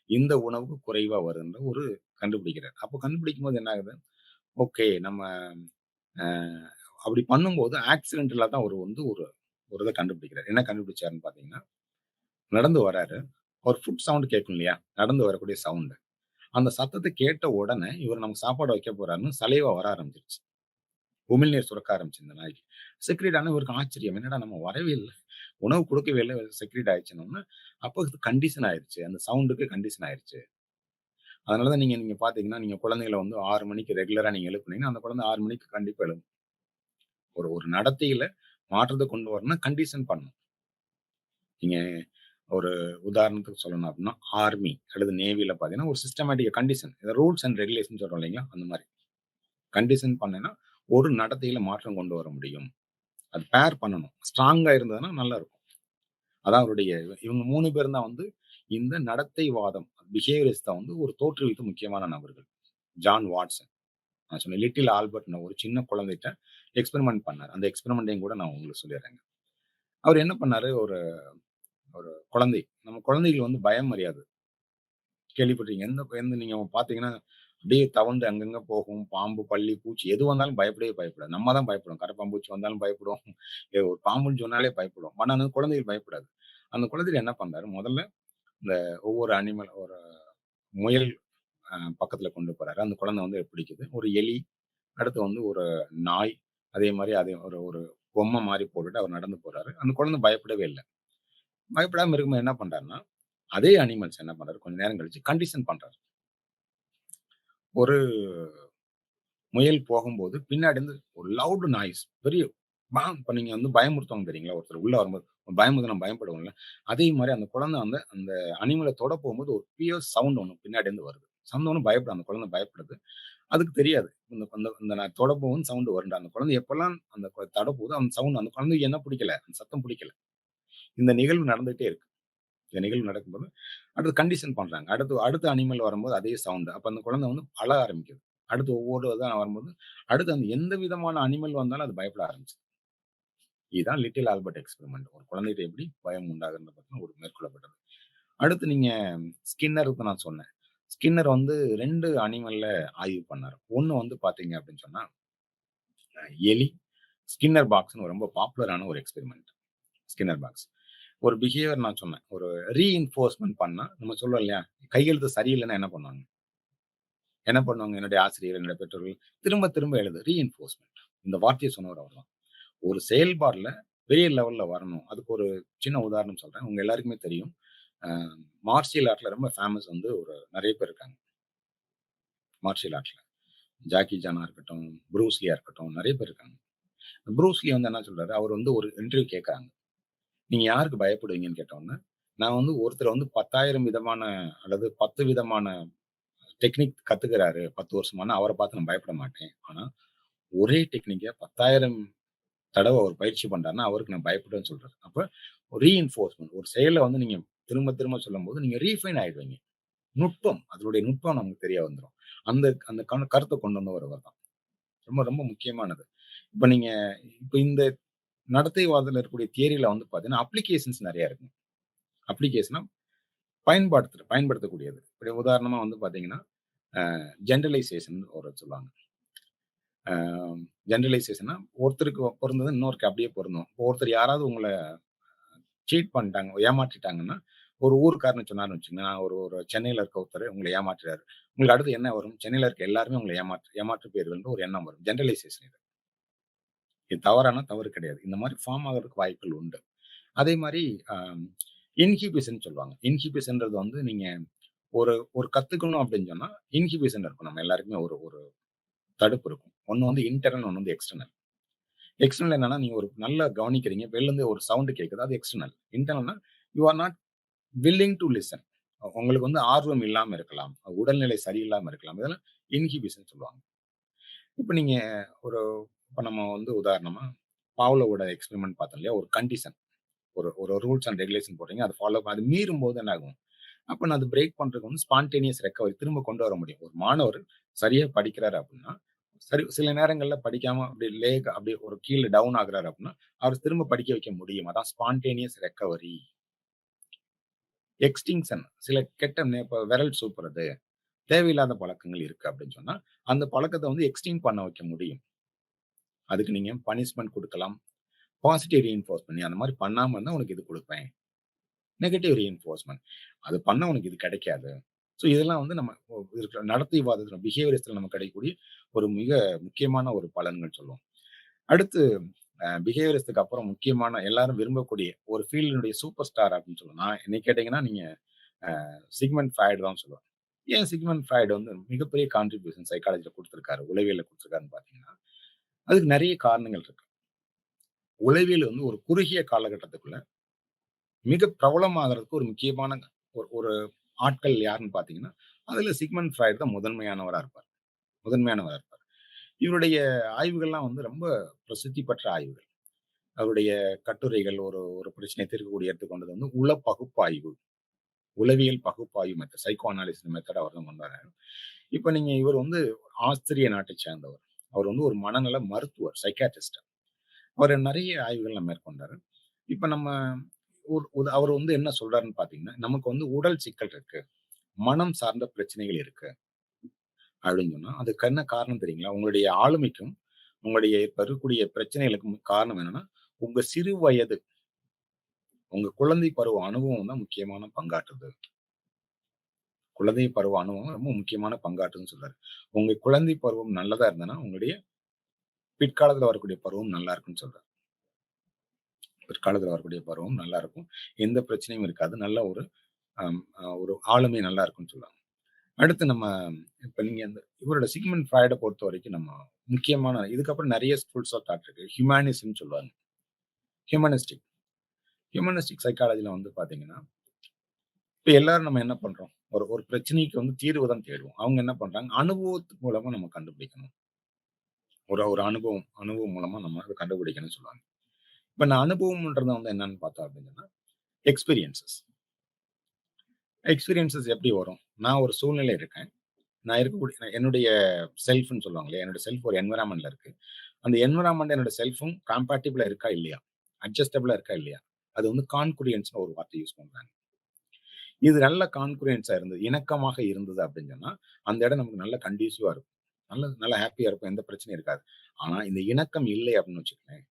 இந்த உணவுக்கு குறைவா வருதுன்ற ஒரு கண்டுபிடிக்கிறார். அப்போ கண்டுபிடிக்கும்போது என்ன ஆகுது? ஓகே நம்ம அ அப்படி பண்ணும்போது ஆக்சிடென்டலா தான் அவரு வந்து ஒரு ஒரு இத கண்டுபிடிக்கிறார். என்ன கண்டுபிடிச்சாருன்னு பார்த்தீங்கன்னா, நடந்து வராரு. ஒரு ஃபுட் சவுண்ட் கேட்கும் இல்லையா? நடந்து வரக்கூடிய சவுண்ட். அந்த சத்தத்த கேட்ட உடனே இவரு நமக்கு சாப்பாடு வைக்க போறாருன்னு சலைவா வர ஆரம்பிச்சுருச்சு. உமிழ்நீர் சுரக்க ஆரம்பிச்சு இந்த நாய்க்கு. செக்ரீட் ஆன இவருக்கு ஆச்சரியம். என்னடா நம்ம வரவே இல்ல. உணவு குடுக்கவே இல்ல. செக்ரீட் ஆயிடுச்சுன்னோன, அப்போ இது கண்டிஷன் ஆயிருச்சு. அந்த சவுண்டுக்கு கண்டிஷன் ஆயிருச்சு. அதனால தான் நீங்க நீங்க பார்த்தீங்கன்னா, நீங்க குழந்தைகள வந்து 6 மணிக்கு ரெகுலரா நீங்க எழுப்புனீங்கன்னா, அந்த குழந்தை 6 மணிக்கு கண்டிப்பா எழும்பும். ஒரு ஒரு நடத்தையில மாற்றத்த கொண்டு வரணும்னா கண்டிஷன் பண்ணணும். நீங்க ஒரு உதாரணத்துக்கு சொல்லணும் அப்டின்னா, ஆர்மி அல்லது நேவில பார்த்தீங்கன்னா, ஒரு systematic condition. Rules and regulation சொல்றோம் இல்லைங்களா? அந்த மாரி. கண்டிஷன் பண்ணேன்னா, ஒரு நடத்தையில மாற்றம் கொண்டு வர முடியும். அது பேர் பண்ணணும். ஸ்ட்ராங்கா இருந்ததுன்னா நல்லாருக்கும். அதான் அவருடைய இவங்க 3 பேரும் தான் வந்து இந்த நடத்தைவாதம், பிஹேவியரிஸ்ட்ட வந்து ஒரு தோற்றுவித்த முக்கியமான நபர்கள். John Watson. நான் சொன்னேன் லிட்டில் ஆல்பர்ட்ன்னு ஒரு சின்ன குழந்தைட்ட எக்ஸ்பெரிமென்ட் பண்ணாரு. அந்த எக்ஸ்பெரிமென்ட்டையும் கூட நான் உங்களுக்கு சொல்லிர்றேங்க. அவரு என்ன பண்ணாரு, ஒரு ஒரு குழந்தை நம்ம குழந்தைகள் வந்து பயம் அறியாது. கேள்விப்பட்டிருக்கீங்க. எந்த எந்த நீங்க பார்த்தீங்கன்னா, அப்படியே தவழ்ந்து அங்கங்க போகும். பாம்பு, பல்லி, பூச்சி எது வந்தாலும் பயப்படவே பயப்படாது. நம்ம தான் பயப்படுவோம். கரப்பான்பூச்சி வந்தாலும் பயப்படுவோம். ஒரு பாம்புன்னு சொன்னாலே பயப்படுவோம். ஆனா அந்த குழந்தைகள் பயப்படாது. அந்த குழந்தைகள் என்ன பண்றாரு, முதல்ல இந்த ஒவ்வொரு அனிமல் ஒரு முயல் பக்கத்துல கொண்டு போறாரு. அந்த குழந்தை வந்து பிடிக்குது. ஒரு எலி, அடுத்து வந்து ஒரு நாய், அதே மாரி அதே ஒரு ஒரு பொம்மை மாரி போட்டுட்டு அவர் நடந்து போறாரு. அந்த குழந்தை பயப்படவே இல்ல. பயப்படாம இருக்கும்போது என்ன பண்றாருன்னா, அதே அனிமல்ஸ் என்ன பண்றாரு, கொஞ்ச நேரம் கழிச்சு கண்டிஷன் பண்றாரு. ஒரு முயல் போகும்போது பின்னாடி இருந்து ஒரு லவுட் நாய்ஸ் பெரிய இப்ப நீங்க வந்து பயமுறுத்துவாங்க தெரியுங்களா? ஒருத்தர் உள்ள வரும்போது பயமுறுத்த நம்ம பயப்படுவோம்ல. அதே மாரி அந்த குழந்தை வந்து அந்த அனிமல தொட போகும்போது ஒரு பியர்ஸ் சவுண்ட் ஒண்ணு பின்னாடி இருந்து வருது. சவுண்ட் ஒண்ணும் பயப்படும். அந்த குழந்தை பயப்படுது. அதுக்கு தெரியாது. இந்த இந்த இந்த நான் தொடப்போவும் சவுண்ட் வரும்டா. அந்த குழந்தை எப்பலாம் அந்த தடப்போகுதோ அந்த சவுண்ட் அந்த குழந்தைக்கு என்ன பிடிக்கல, அந்த சத்தம் பிடிக்கல. இந்த நிகழ்வு நடந்துட்டே இருக்கு. இந்த நிகழ்வு நடக்கும்போது, அடுத்து கண்டிஷன் பண்றாங்க. அடுத்து அடுத்த அனிமல் வரும்போது அதே சவுண்ட். அப்ப அந்த குழந்தை வந்து அழ ஆரம்பிக்குது. அடுத்து ஒவ்வொரு இதா வரும்போது, அடுத்து அந்த எந்த விதமான அனிமல் வந்தாலும் அது பயப்பட ஆரம்பிச்சுது. இதுதான் லிட்டில் ஆல்பர்ட் எக்ஸ்பெரிமெண்ட். ஒரு குழந்தைட்ட எப்படி பயம் உண்டாகுதுன்னு பத்தின ஒரு மேற்கொள்ளப்பட்டது. அடுத்து நீங்க ஸ்கின்னருக்கு நான் சொன்னேன். ஸ்கின்னர் வந்து 2 அனிமல்ல ஆய்வு பண்ணாரு. ஒண்ணு வந்து பார்த்தீங்க அப்படின்னு சொன்னா, எலி. ஸ்கின்னர் பாக்ஸ்ன்னு ரொம்ப பாப்புலரான ஒரு எக்ஸ்பெரிமெண்ட். Skinner box. ஒரு பிஹேவியர் நான் சொன்னேன். ஒரு ரீஇன்ஃபோர்ஸ்மென்ட் பண்ணா, நம்ம சொல்றோம் இல்லையா? கையெழுத்து சரியில்லன்னா என்ன பண்ணுவாங்க? என்ன பண்ணுவாங்க என்னுடைய ஆசிரியர், என்னுடைய பெற்றோர்கள்? திரும்ப திரும்ப எழுது. ரீஇன்ஃபோர்ஸ்மென்ட். இந்த வார்த்தைய சொன்னவர் அவர்தான். ஒரு செயல்பாடுல பெரிய லெவல்ல வரணும். அதுக்கு ஒரு சின்ன உதாரணம் சொல்றேன். உங்க எல்லாருக்குமே தெரியும். அ மார்ஷியல் ஆர்ட்ல ரொம்ப ஃபேமஸ் வந்து ஒரு நெறைய பேர் இருக்காங்க. மார்ஷியல் ஆர்ட்ல. ஜாக்கி சானா இருக்கட்டும், ப்ரூஸ் லீயா இருக்கட்டும், நெறைய பேர் இருக்காங்க. ப்ரூஸ் லீ வந்து என்ன சொல்றாரு, அவர் வந்து ஒரு இன்டர்வியூ கேட்கறாங்க. நீங்க யாருக்கு பயப்படுவீங்கன்னு கேட்டோனே, நான் வந்து ஒருத்தர் வந்து 10,000 விதமான அல்லது 10 விதமான டெக்னிக் கத்துக்கிறாரு 10 வருஷமானா, அவர பார்த்து நான் பயப்பட மாட்டேன். ஆனா, ஒரே டெக்னிக்க 10,000 தடவ அவர் பயிற்சி பண்றாருன்னா, அவருக்கு நான் பயப்படுவேன்னு சொல்றாரு. அப்ப ரீஇன்ஃபோர்ஸ்மென்ட் ஒரு செயல வந்து நீங்க திரும்ப திரும்ப சொல்லும்போது, நீங்க ரீஃபைன் ஆயிடுவீங்க. நுட்பம், அதனுடைய நுட்பம் நமக்கு தெரிய வந்துரும். அந்த அந்த கருத்த கொண்டு வந்தவர் அவர்தான். ரொம்ப ரொம்ப முக்கியமானது. இப்ப நீங்க இப்ப இந்த நடத்தைவாதத்துல இருக்கக்கூடிய தியரில வந்து பார்த்தீங்கன்னா, அப்ளிகேஷன்ஸ் நெறைய இருக்கு. அப்ளிகேஷன்னா பயன்படுத்தக்கூடியது. இப்படி உதாரணமா வந்து பார்த்தீங்கன்னா, ஜெனரலைசேஷன் ஒரு சொல்லுவாங்க. அ ஜெனரலைசேஷன்னா ஒருத்தருக்கு பொருந்தது இன்னொருக்கு அப்படியே பொருந்தும். ஒருத்தர் யாராவது உங்கள சீட் பண்ணிட்டாங்க, ஏமாற்றிட்டாங்கன்னா, ஒரு ஊர்க்காரன்னு சொன்னாருன்னு வச்சுக்கங்களேன், நான் ஒரு ஒரு சென்னையில இருக்க ஒருத்தர் உங்கள ஏமாற்றுறாரு. உங்களுக்கு அடுத்து என்ன வரும்? சென்னையில இருக்க எல்லாருமே உங்கள ஏமாற்று பேர்கள்ன்ற ஒரு எண்ணம் வரும். ஜெனரலைசேஷன் இது. இது தவறானா தவறு கிடையாது. இந்த மாரி ஃபார்ம் ஆகுறதுக்கு வாய்ப்புகள் உண்டு. அதே மாரி அ இன்ஹிபிஷன் சொல்லுவாங்க. இன்ஹிபிஷன்றது வந்து நீங்க ஒரு ஒரு கத்துக்கணும் அப்படின்னு சொன்னா, இன்ஹிபிஷன் இருக்கும். நம்ம எல்லாருக்குமே ஒரு ஒரு தடுப்பு இருக்கும். ஒண்ணு வந்து இன்டர்னல், ஒண்ணு வந்து எக்ஸ்டர்னல். எக்ஸ்டர்னல் என்னன்னா, நீங்க ஒரு நல்லா கவனிக்கிறீங்க. வெளில இருந்து ஒரு சவுண்ட் கேட்குது. அது எக்ஸ்டர்னல். இன்டர்னல்னா, you are not willing to listen. உங்களுக்கு வந்து ஆர்வம் இல்லாம இருக்கலாம். உடல்நிலை சரியில்லாம இருக்கலாம். இதெல்லாம் இன்ஹிபிஷன் சொல்லுவாங்க. இப்ப நீங்க ஒரு இப்ப நம்ம வந்து உதாரணமா, பாவ்லோவோட எக்ஸ்பெரிமென்ட் பார்த்தோம் இல்லையா? ஒரு கண்டிஷன். ஒரு ஒரு ரூல்ஸ் அண்ட் ரெகுலேஷன் போடுறீங்க. அத அது மீறும்போது என்ன ஆகும்? அப்ப நான் அத பிரேக் பண்றதுக்கு வந்து ஸ்பான்டேனியஸ் ரெக்கவரி திரும்ப கொண்டு வர முடியும். ஒரு மாணவர் சரியா படிக்கிறாரு அப்படின்னா, சரி சில நேரங்கள்ல படிக்காம அப்படியே அப்படியே ஒரு கீழ டவுன் ஆகுறாரு அப்படின்னா, அவர திரும்ப படிக்க வைக்க முடியும். அதான் ஸ்பான்டேனியஸ் ரெக்கவரி. எக்ஸ்டிங்ஷன் சில கெட்ட இப்ப விரல் சூப்புறது, தேவையில்லாத பழக்கங்கள் இருக்கு அப்படின்னு சொன்னா, அந்த பழக்கத்த வந்து எக்ஸ்டிங்க் பண்ண வைக்க முடியும். அதுக்கு நீங்க பனிஷ்மென்ட் குடுக்கலாம். Positive reinforcement. நீ அந்த மாரி பண்ணாம இருந்தா உனக்கு இது குடுப்பேன். Negative reinforcement. அது பண்ணா உனக்கு இது கிடைக்காது. ஸோ இதெல்லாம் வந்து நம்ம இருக்கிற நடத்தைவாதத்துல பிஹேவியரிஸ்ட்ல நமக்கு கிடைக்கக்கூடிய ஒரு மிக முக்கியமான ஒரு பலன்கள் சொல்லுவோம். அடுத்து பிஹேவியரிஸ்ட்க்கு அப்புறம் முக்கியமான எல்லாரும் விரும்பக்கூடிய ஒரு ஃபீல்டினுடைய சூப்பர் ஸ்டார் அப்படின்னு சொல்லுவேன். நான் என்னை கேட்டீங்கன்னா, நீங்க சிக்மண்ட் ஃப்ராய்டு தான் சொல்லுவேன். ஏன் சிக்மண்ட் ஃப்ராய்டு வந்து மிகப்பெரிய கான்ட்ரிபியூஷன் சைக்காலஜில குடுத்திருக்காரு, உளவியல்ல குடுத்திருக்காருன்னு பார்த்தீங்கன்னா, அதுக்கு நெறைய காரணங்கள் இருக்கு. உளவியல் வந்து ஒரு குறுகிய காலகட்டத்துக்குள்ள மிக பிரபலமாகறதுக்கு ஒரு முக்கியமான ஒரு ஒரு ஆட்கள் யாருன்னு பார்த்தீங்கன்னா, அதுல சிக்மண்ட் ஃப்ராய்டு தான் முதன்மையானவரா இருப்பார். முதன்மையானவரா இருப்பார். இவருடைய ஆய்வுகள்லாம் வந்து ரொம்ப பிரசித்தி பெற்ற ஆய்வுகள். அவருடைய கட்டுரைகள் ஒரு ஒரு பிரச்சனைய தீர்க்கக்கூடிய எடுத்துக்கொண்டது வந்து உள பகுப்பாய்வு. உளவியல் பகுப்பாய்வு மெத்தட், சைக்கோ அனாலிசிஸ் மெத்தட் அவர் தான் கொண்டு வராரு. இப்ப நீங்க இவர் வந்து ஆஸ்திரிய நாட்டை சேர்ந்தவர். அவர் வந்து ஒரு மனநல மருத்துவர், சைக்கியாட்ரிஸ்ட். அவர் நெறைய ஆய்வுகள மேற்கொண்டாரு. இப்ப நம்ம அவர் வந்து என்ன சொல்றாருன்னு பார்த்தீங்கன்னா, நமக்கு வந்து உடல் சிக்கல் இருக்கு. மனம் சார்ந்த பிரச்சனைகள் இருக்கு. அப்படின்னு சொன்னா, அதுக்கு என்ன காரணம் தெரியுங்களா? உங்களுடைய ஆளுமைக்கும், உங்களுடைய இப்ப இருக்கக்கூடிய பிரச்சனைகளுக்கும் காரணம் என்னன்னா, உங்க சிறு வயது, உங்க குழந்தை பருவ அனுபவம் தான் முக்கியமான பங்காற்றுது. குழந்தை பருவ அனுபவம் ரொம்ப முக்கியமான பங்காற்றுதுன்னு சொல்றாரு. உங்க குழந்தை பருவம் நல்லதா இருந்ததுன்னா, உங்களுடைய பிற்காலத்துல வரக்கூடிய பருவம் நல்லா இருக்குன்னு சொல்றாரு. பிற்காலத்துல வரக்கூடிய பருவம் நல்லா இருக்கும். எந்த பிரச்சனையும் இருக்காது. நல்ல ஒரு ஒரு ஆளுமை நல்லா இருக்கும்னு சொல்றாங்க. அடுத்து நம்ம இப்ப நீங்க இந்த இவரோட சிக்மண்ட் ஃப்ராய்ட பொறுத்தவரைக்கும் நம்ம முக்கியமான இதுக்கப்புறம் நெறைய ஸ்கூல்ஸ் ஆஃப் தாட் இருக்கு. ஹியூமானிசம்னு சொல்லுவாங்க. ஹியூமனிஸ்டிக் ஹியூமனிஸ்டிக் சைக்காலஜில வந்து பார்த்தீங்கன்னா, இப்ப எல்லாரும் நம்ம என்ன பண்றோம்? ஒரு ஒரு பிரச்சனைக்கு வந்து தீர்வு தான் தேடுவோம். அவங்க என்ன பண்றாங்க? அனுபவத்து மூலமா நம்ம கண்டுபிடிக்கணும். ஒரு ஒரு அனுபவம் மூலமா நம்ம அத கண்டுபிடிக்கணும்னு சொல்லுவாங்க. இப்ப நான் அனுபவம்ன்றது வந்து என்னன்னு பார்த்தோம் அப்டின்னா, எக்ஸ்பீரியன்ஸஸ். எக்ஸ்பீரியன்ஸஸ் எப்படி வரும்? நான் ஒரு சூழ்நிலை இருக்கேன். நான் இருக்கக்கூடிய என்னுடைய செல்ஃப்ன்னு சொல்லுவாங்க இல்லையா? என்னோட செல்ஃப் ஒரு என்வைரன்மென்ட்ல இருக்கு. அந்த என்வைரன்மென்ட் என்னோட செல்ஃபும் கம்பேட்டிபிளா இருக்கா இல்லையா? அட்ஜஸ்டபிளா இருக்கா இல்லையா? அது வந்து கான்குரியன்ஸ்ன்னு ஒரு வார்த்தை யூஸ் பண்றாங்க. இது நல்ல கான்குரியன்ஸா இருந்தது, இணக்கமாக இருந்தது அப்படின்னு சொன்னா, அந்த இடம் நமக்கு நல்ல கண்டிசிவா இருக்கும். நல்ல ஹேப்பியா இருக்கும். எந்த பிரச்சனையும் இருக்காது. ஆனா இந்த இணக்கம் இல்லை அப்படின்னு வச்சுக்கோங்களேன்,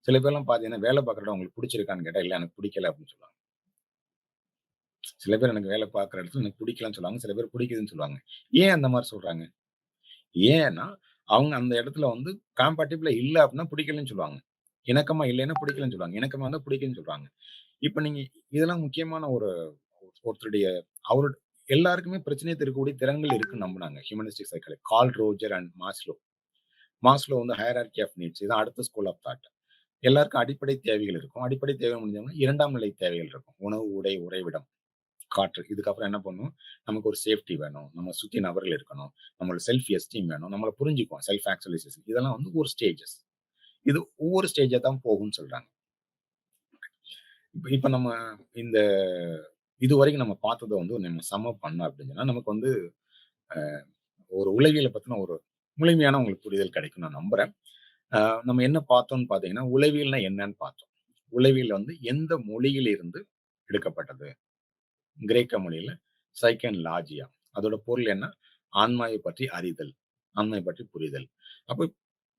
சில பேர்லாம் பார்த்தீங்கன்னா, வேலை பார்க்குற இடம் உங்களுக்கு பிடிச்சிருக்கான்னு கேட்டா, இல்ல எனக்கு பிடிக்கல அப்படின்னு சொல்லுவாங்க. சில பேர் எனக்கு வேலை பார்க்குற இடத்துல எனக்கு பிடிக்கலன்னு சொல்லுவாங்க. சில பேர் பிடிக்குதுன்னு சொல்லுவாங்க. ஏன் அந்த மாரி சொல்றாங்க? ஏன்னா, அவங்க அந்த இடத்துல வந்து காம்பேட்டிபிளா இல்ல அப்படின்னா பிடிக்கலன்னு சொல்லுவாங்க. இணக்கமா இல்லைன்னா பிடிக்கலன்னு சொல்லுவாங்க. இணக்கமா இருந்தா பிடிக்கும்ன்னு சொல்றாங்க. இப்ப நீங்க இதெல்லாம் முக்கியமான ஒரு ஒருத்தருடைய அவரோட எல்லாருக்குமே பிரச்சனைய தீர்க்கக்கூடிய திறன்கள் இருக்குன்னு நம்புனாங்க. Humanistic psychology. Carl Roger and Maslow. Maslow வந்து ஹைரார்கி ஆஃப் நீட்ஸ். இதான் அடுத்த ஸ்கூல் ஆஃப் தாட். எல்லாருக்கும் அடிப்படை தேவைகள் இருக்கும். அடிப்படை தேவை முடிஞ்சவங்க 2ஆம் நிலை தேவைகள் இருக்கும். உணவு, உடை, உறைவிடம், காற்று. இதுக்கப்புறம் என்ன பண்ணும்? நமக்கு ஒரு சேஃப்டி வேணும். நம்ம சுத்தி நபர்கள் இருக்கணும். நம்மளோட செல்ஃப் எஸ்டீம் வேணும். நம்மள புரிஞ்சுக்குவோம். Self actualisation. இதெல்லாம் வந்து ஒரு ஸ்டேஜஸ். இது ஒவ்வொரு ஸ்டேஜா தான் போகும்ன்னு சொல்றாங்க. இப்ப இப்ப நம்ம இந்த இதுவரைக்கும் நம்ம பார்த்தத வந்து நம்ம பண்ணோம் அப்படின்னு சொன்னா, நமக்கு வந்து ஒரு உளவியல பத்தின ஒரு முழுமையான உங்களுக்கு புரிதல் கிடைக்கும்னு நான் நம்புறேன். அ நம்ம என்ன பார்த்தோம்ன்னு பார்த்தீங்கன்னா, உளவியல்னா என்னன்னு பார்த்தோம். உளவியல் வந்து எந்த மொழியிலிருந்து எடுக்கப்பட்டது? கிரேக்க மொழியில சைக்கன் லாஜியா. அதோட பொருள் என்ன? ஆன்மாவை பற்றி அறிதல். ஆன்மாவை பற்றி புரிதல். அப்ப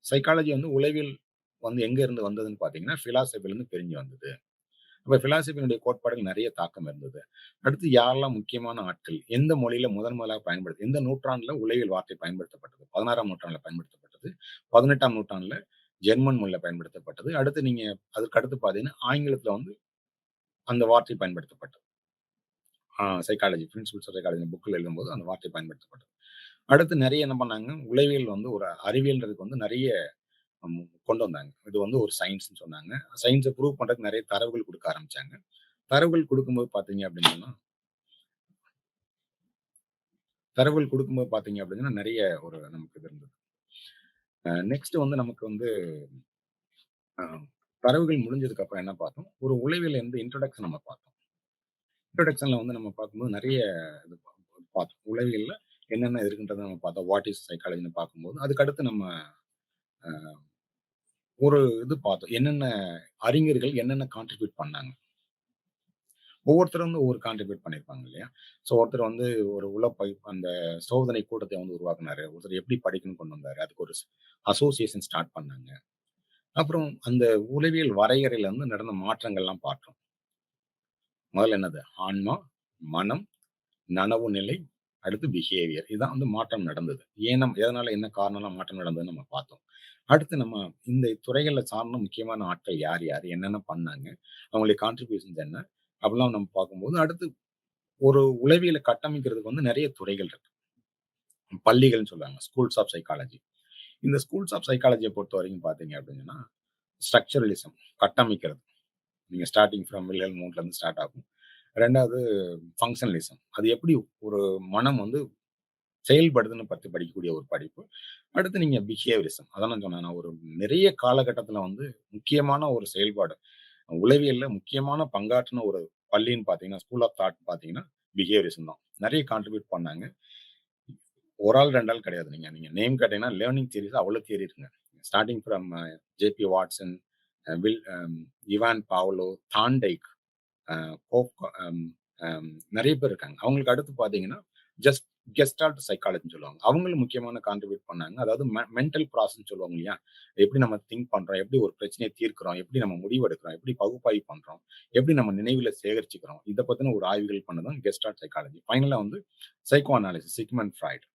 சைக்காலஜி வந்து உளவியல் வந்து எங்க இருந்து வந்ததுன்னு பார்த்தீங்கன்னா, பிலாசபிலருந்து பிரிஞ்சு வந்தது. அப்ப பிலாசபியினுடைய கோட்பாடுகள் நெறைய தாக்கம் இருந்தது. அடுத்து யாரெல்லாம் முக்கியமான ஆட்கள்? எந்த மொழியில முதலாக எந்த நூற்றாண்டுல உளவியல் வார்த்தை பயன்படுத்தப்பட்டது? 16ஆம் நூற்றாண்டுல பயன்படுத்தப்பட்டது. 18ஆம் நூற்றாண்டுல ஜெர்மன் மொழியில பயன்படுத்தப்பட்டது. அடுத்து நீங்க அதுக்கு அடுத்து பார்த்தீங்கன்னா, ஆங்கிலத்தில வந்து அந்த வார்த்தை பயன்படுத்தப்பட்டது. சைக்காலஜி பிரின்சிபிள்ஸ் ஆஃப் சைக்காலஜி புக்ல எழுதும்போது அந்த வார்த்தை பயன்படுத்தப்பட்டது. அடுத்து நெறைய என்ன பண்ணாங்க, உளவியல் வந்து ஒரு அறிவியல்ன்றதுக்கு வந்து நெறைய கொண்டு வந்தாங்க. இது வந்து ஒரு சயின்ஸ்ன்னு சொன்னாங்க. சயின்ஸ ப்ரூவ் பண்றதுக்கு நெறைய தரவுகள் குடுக்க ஆரம்பிச்சாங்க. தரவுகள் குடுக்கும்போது பார்த்தீங்க அப்டின்னா நெறைய ஒரு நமக்கு இது இருந்தது. நெக்ஸ்ட் வந்து நமக்கு வந்து அ தரவுகள் முடிஞ்சதுக்கு அப்புறம் என்ன பார்த்தோம், ஒரு உளவியல் வந்து இன்ட்ரோடக்ஷன் நம்ம பார்த்தோம். இன்ட்ரோடக்ஷன்ல வந்து நம்ம பார்க்கும்போது நெறைய இது பார்த்தோம். உளவியல்ல என்னென்ன இருக்குன்றத நம்ம பார்த்தோம். வாட் இஸ் சைக்காலஜின்னு பார்க்கும்போது, அதுக்கு அடுத்து நம்ம ஒரு இது பார்த்தோம். என்னென்ன அறிஞர்கள் என்னென்ன கான்ட்ரிபியூட் பண்ணாங்க. ஒவ்வொருத்தரும் வந்து ஒவ்வொரு கான்ட்ரிபியூட் பண்ணியிருப்பாங்க இல்லையா? ஸோ ஒருத்தர் வந்து ஒரு அந்த சோதனை கூட்டத்தை வந்து உருவாக்குனாரு. ஒருத்தர் எப்படி படிக்கணும்னு கொண்டு வந்தாரு. அதுக்கு ஒரு அசோசியேஷன் ஸ்டார்ட் பண்ணாங்க. அப்புறம் அந்த உளவியல் வரையறையில வந்து நடந்த மாற்றங்கள்லாம் பார்த்தோம். முதல்ல என்னது? ஆன்மா, மனம், நனவு நிலை, அடுத்து பிஹேவியர். இதான் வந்து மாற்றம் நடந்தது. எதனால என்ன காரணம்லாம் மாற்றம் நடந்ததுன்னு நம்ம பார்த்தோம். அடுத்து நம்ம இந்த துறைகள்ல சார்ந்த முக்கியமான ஆட்கள் யார், யார்? என்னென்ன பண்ணாங்க? அவங்களுடைய கான்ட்ரிபியூஷன்ஸ் என்ன? அப்படிலாம் நம்ம பார்க்கும்போது, அடுத்து ஒரு உளவியல கட்டமைக்கிறதுக்கு வந்து நெறைய துறைகள் இருக்கு. பள்ளிகள்னு சொல்லுவாங்க. Schools of psychology. இந்த ஸ்கூல்ஸ் ஆஃப் சைக்காலஜிய பொறுத்தவரைக்கும் பார்த்தீங்க அப்படின்னா, ஸ்ட்ரக்சரலிசம் கட்டமைக்கிறது. நீங்க ஸ்டார்ட்டிங் ஃப்ரம் வில்ஹெல்ம் வூண்ட்லேருந்து ஸ்டார்ட் ஆகும். 2வது ஃபங்ஷனலிசம். அது எப்படி ஒரு மனம் வந்து செயல்படுதுன்னு பத்தி படிக்கக்கூடிய ஒரு படிப்பு. அடுத்து நீங்க பிஹேவியரிசம். அதான் நான் சொன்னேன். நான் ஒரு நிறைய காலகட்டத்தில வந்து முக்கியமான ஒரு செயல்பாடு. உளவியல்ல முக்கியமான பங்காற்றின ஒரு பள்ளின்னு பார்த்தீங்கன்னா, ஸ்கூல் ஆஃப் தாட் பார்த்தீங்கன்னா, பிஹேவியரிசம் தான். நெறைய கான்ட்ரிபியூட் பண்ணாங்க. ஒரு ஆள் 2 ஆள் கிடையாது. நீங்க நீங்க நேம் கேட்டீங்கன்னா, லேர்னிங் தியரீஸ் அவ்வளோ தியரி இருக்குங்க. Starting from JB. Watson, will Ivan Pavlov, Thorndike, uh கோக் அம் அம் நெறைய பேர் இருக்காங்க. அவங்களுக்கு அடுத்து பார்த்தீங்கன்னா, ஜஸ்ட் கெஸ்டால்ட் சைக்காலஜின்னு சொல்லுவாங்க. அவங்களும் முக்கியமான கான்ட்ரிபியூட் பண்ணாங்க. அதாவது மென்டல் ப்ராசஸ்ன்னு சொல்லுவாங்க இல்லையா? எப்படி நம்ம திங்க் பண்றோம்? எப்படி ஒரு பிரச்சனைய தீர்க்கிறோம்? எப்படி நம்ம முடிவெடுக்கிறோம்? எப்படி பகுப்பாய்வு பண்றோம்? எப்படி நம்ம நினைவுல சேகரிச்சுக்கிறோம்? இத பத்தின ஒரு ஆய்வுகள் பண்ணது தான் கெஸ்டால்ட் சைக்காலஜி. ஃபைனலா வந்து சைக்கோ அனாலிசிஸ் சிக்மண்ட் ஃப்ராய்ட்.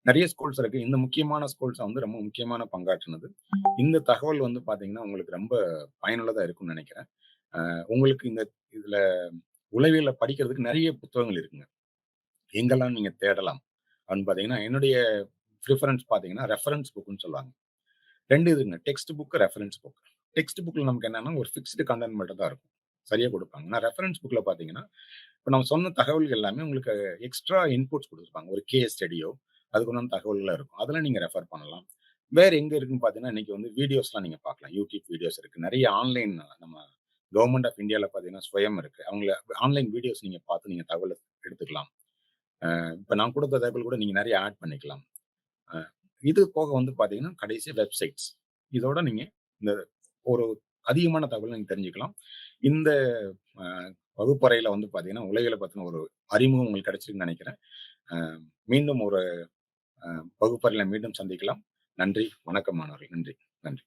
நெறைய ஸ்கூல்ஸ் இருக்கு. இந்த முக்கியமான ஸ்கூல்ஸ் வந்து ரொம்ப முக்கியமான பங்காற்றுனது. இந்த தகவல் வந்து பார்த்தீங்கன்னா, உங்களுக்கு ரொம்ப பயனுள்ளதா இருக்கும்னு நெனைக்கிறேன். உங்களுக்கு இதுல உளவியல படிக்கிறதுக்கு நெறைய புத்தகங்கள் இருக்குங்க. எங்கெல்லாம் நீங்க தேடலாம் அப்படின்னு பார்த்தீங்கன்னா, என்னுடைய ப்ரிஃபரன்ஸ் பார்த்தீங்கன்னா, ரெஃபரன்ஸ் புக்ன்னு சொல்லுவாங்க. 2 இதுங்க. Text book, reference book. Text புக்ல நமக்கு என்னன்னா, ஒரு ஃபிக்ஸ்டு கன்டென்ட் மட்டும் தான் இருக்கும். சரியா குடுப்பாங்க. ஆனா ரெஃபரன்ஸ் புக்ல பார்த்தீங்கன்னா, இப்ப நம்ம சொன்ன தகவல்கள் எல்லாமே உங்களுக்கு எக்ஸ்ட்ரா இன்புட்ஸ் குடுத்துருப்பாங்க. ஒரு கேஸ் ஸ்டடியோ, அதுக்குண்டான தகவல்கள் இருக்கும். அதெல்லாம் நீங்க ரெஃபர் பண்ணலாம். வேற எங்க இருக்குன்னு பார்த்தீங்கன்னா, இன்னைக்கு வந்து வீடியோஸ்லாம் நீங்க பார்க்கலாம். யூடியூப் வீடியோஸ் இருக்கு. நெறைய ஆன்லைன் நம்ம கவர்ன்மென்ட் ஆஃப் இந்தியால பார்த்தீங்கன்னா, ஸ்வயம் இருக்கு. அவங்கள ஆன்லைன் வீடியோஸ் நீங்க பார்த்து நீங்க தகவல எடுத்துக்கலாம். இப்ப நான் குடுத்த தகவல் கூட நீங்க நெறைய ஆட் பண்ணிக்கலாம். அ இது போக வந்து பார்த்தீங்கன்னா, கடைசியா வெப்சைட்ஸ். இதோட நீங்க இந்த ஒரு அதிகமான தகவல நீங்க தெரிஞ்சுக்கலாம். இந்த அ வகுப்பறையில வந்து பார்த்தீங்கன்னா, உளவியல பத்தின ஒரு அறிமுகம் உங்களுக்கு கிடைச்சிருக்குன்னு நெனைக்கிறேன். அ மீண்டும் ஒரு வகுப்பறையில மீண்டும் சந்திக்கலாம். நன்றி. வணக்கம் மாணவர்களே. நன்றி. நன்றி.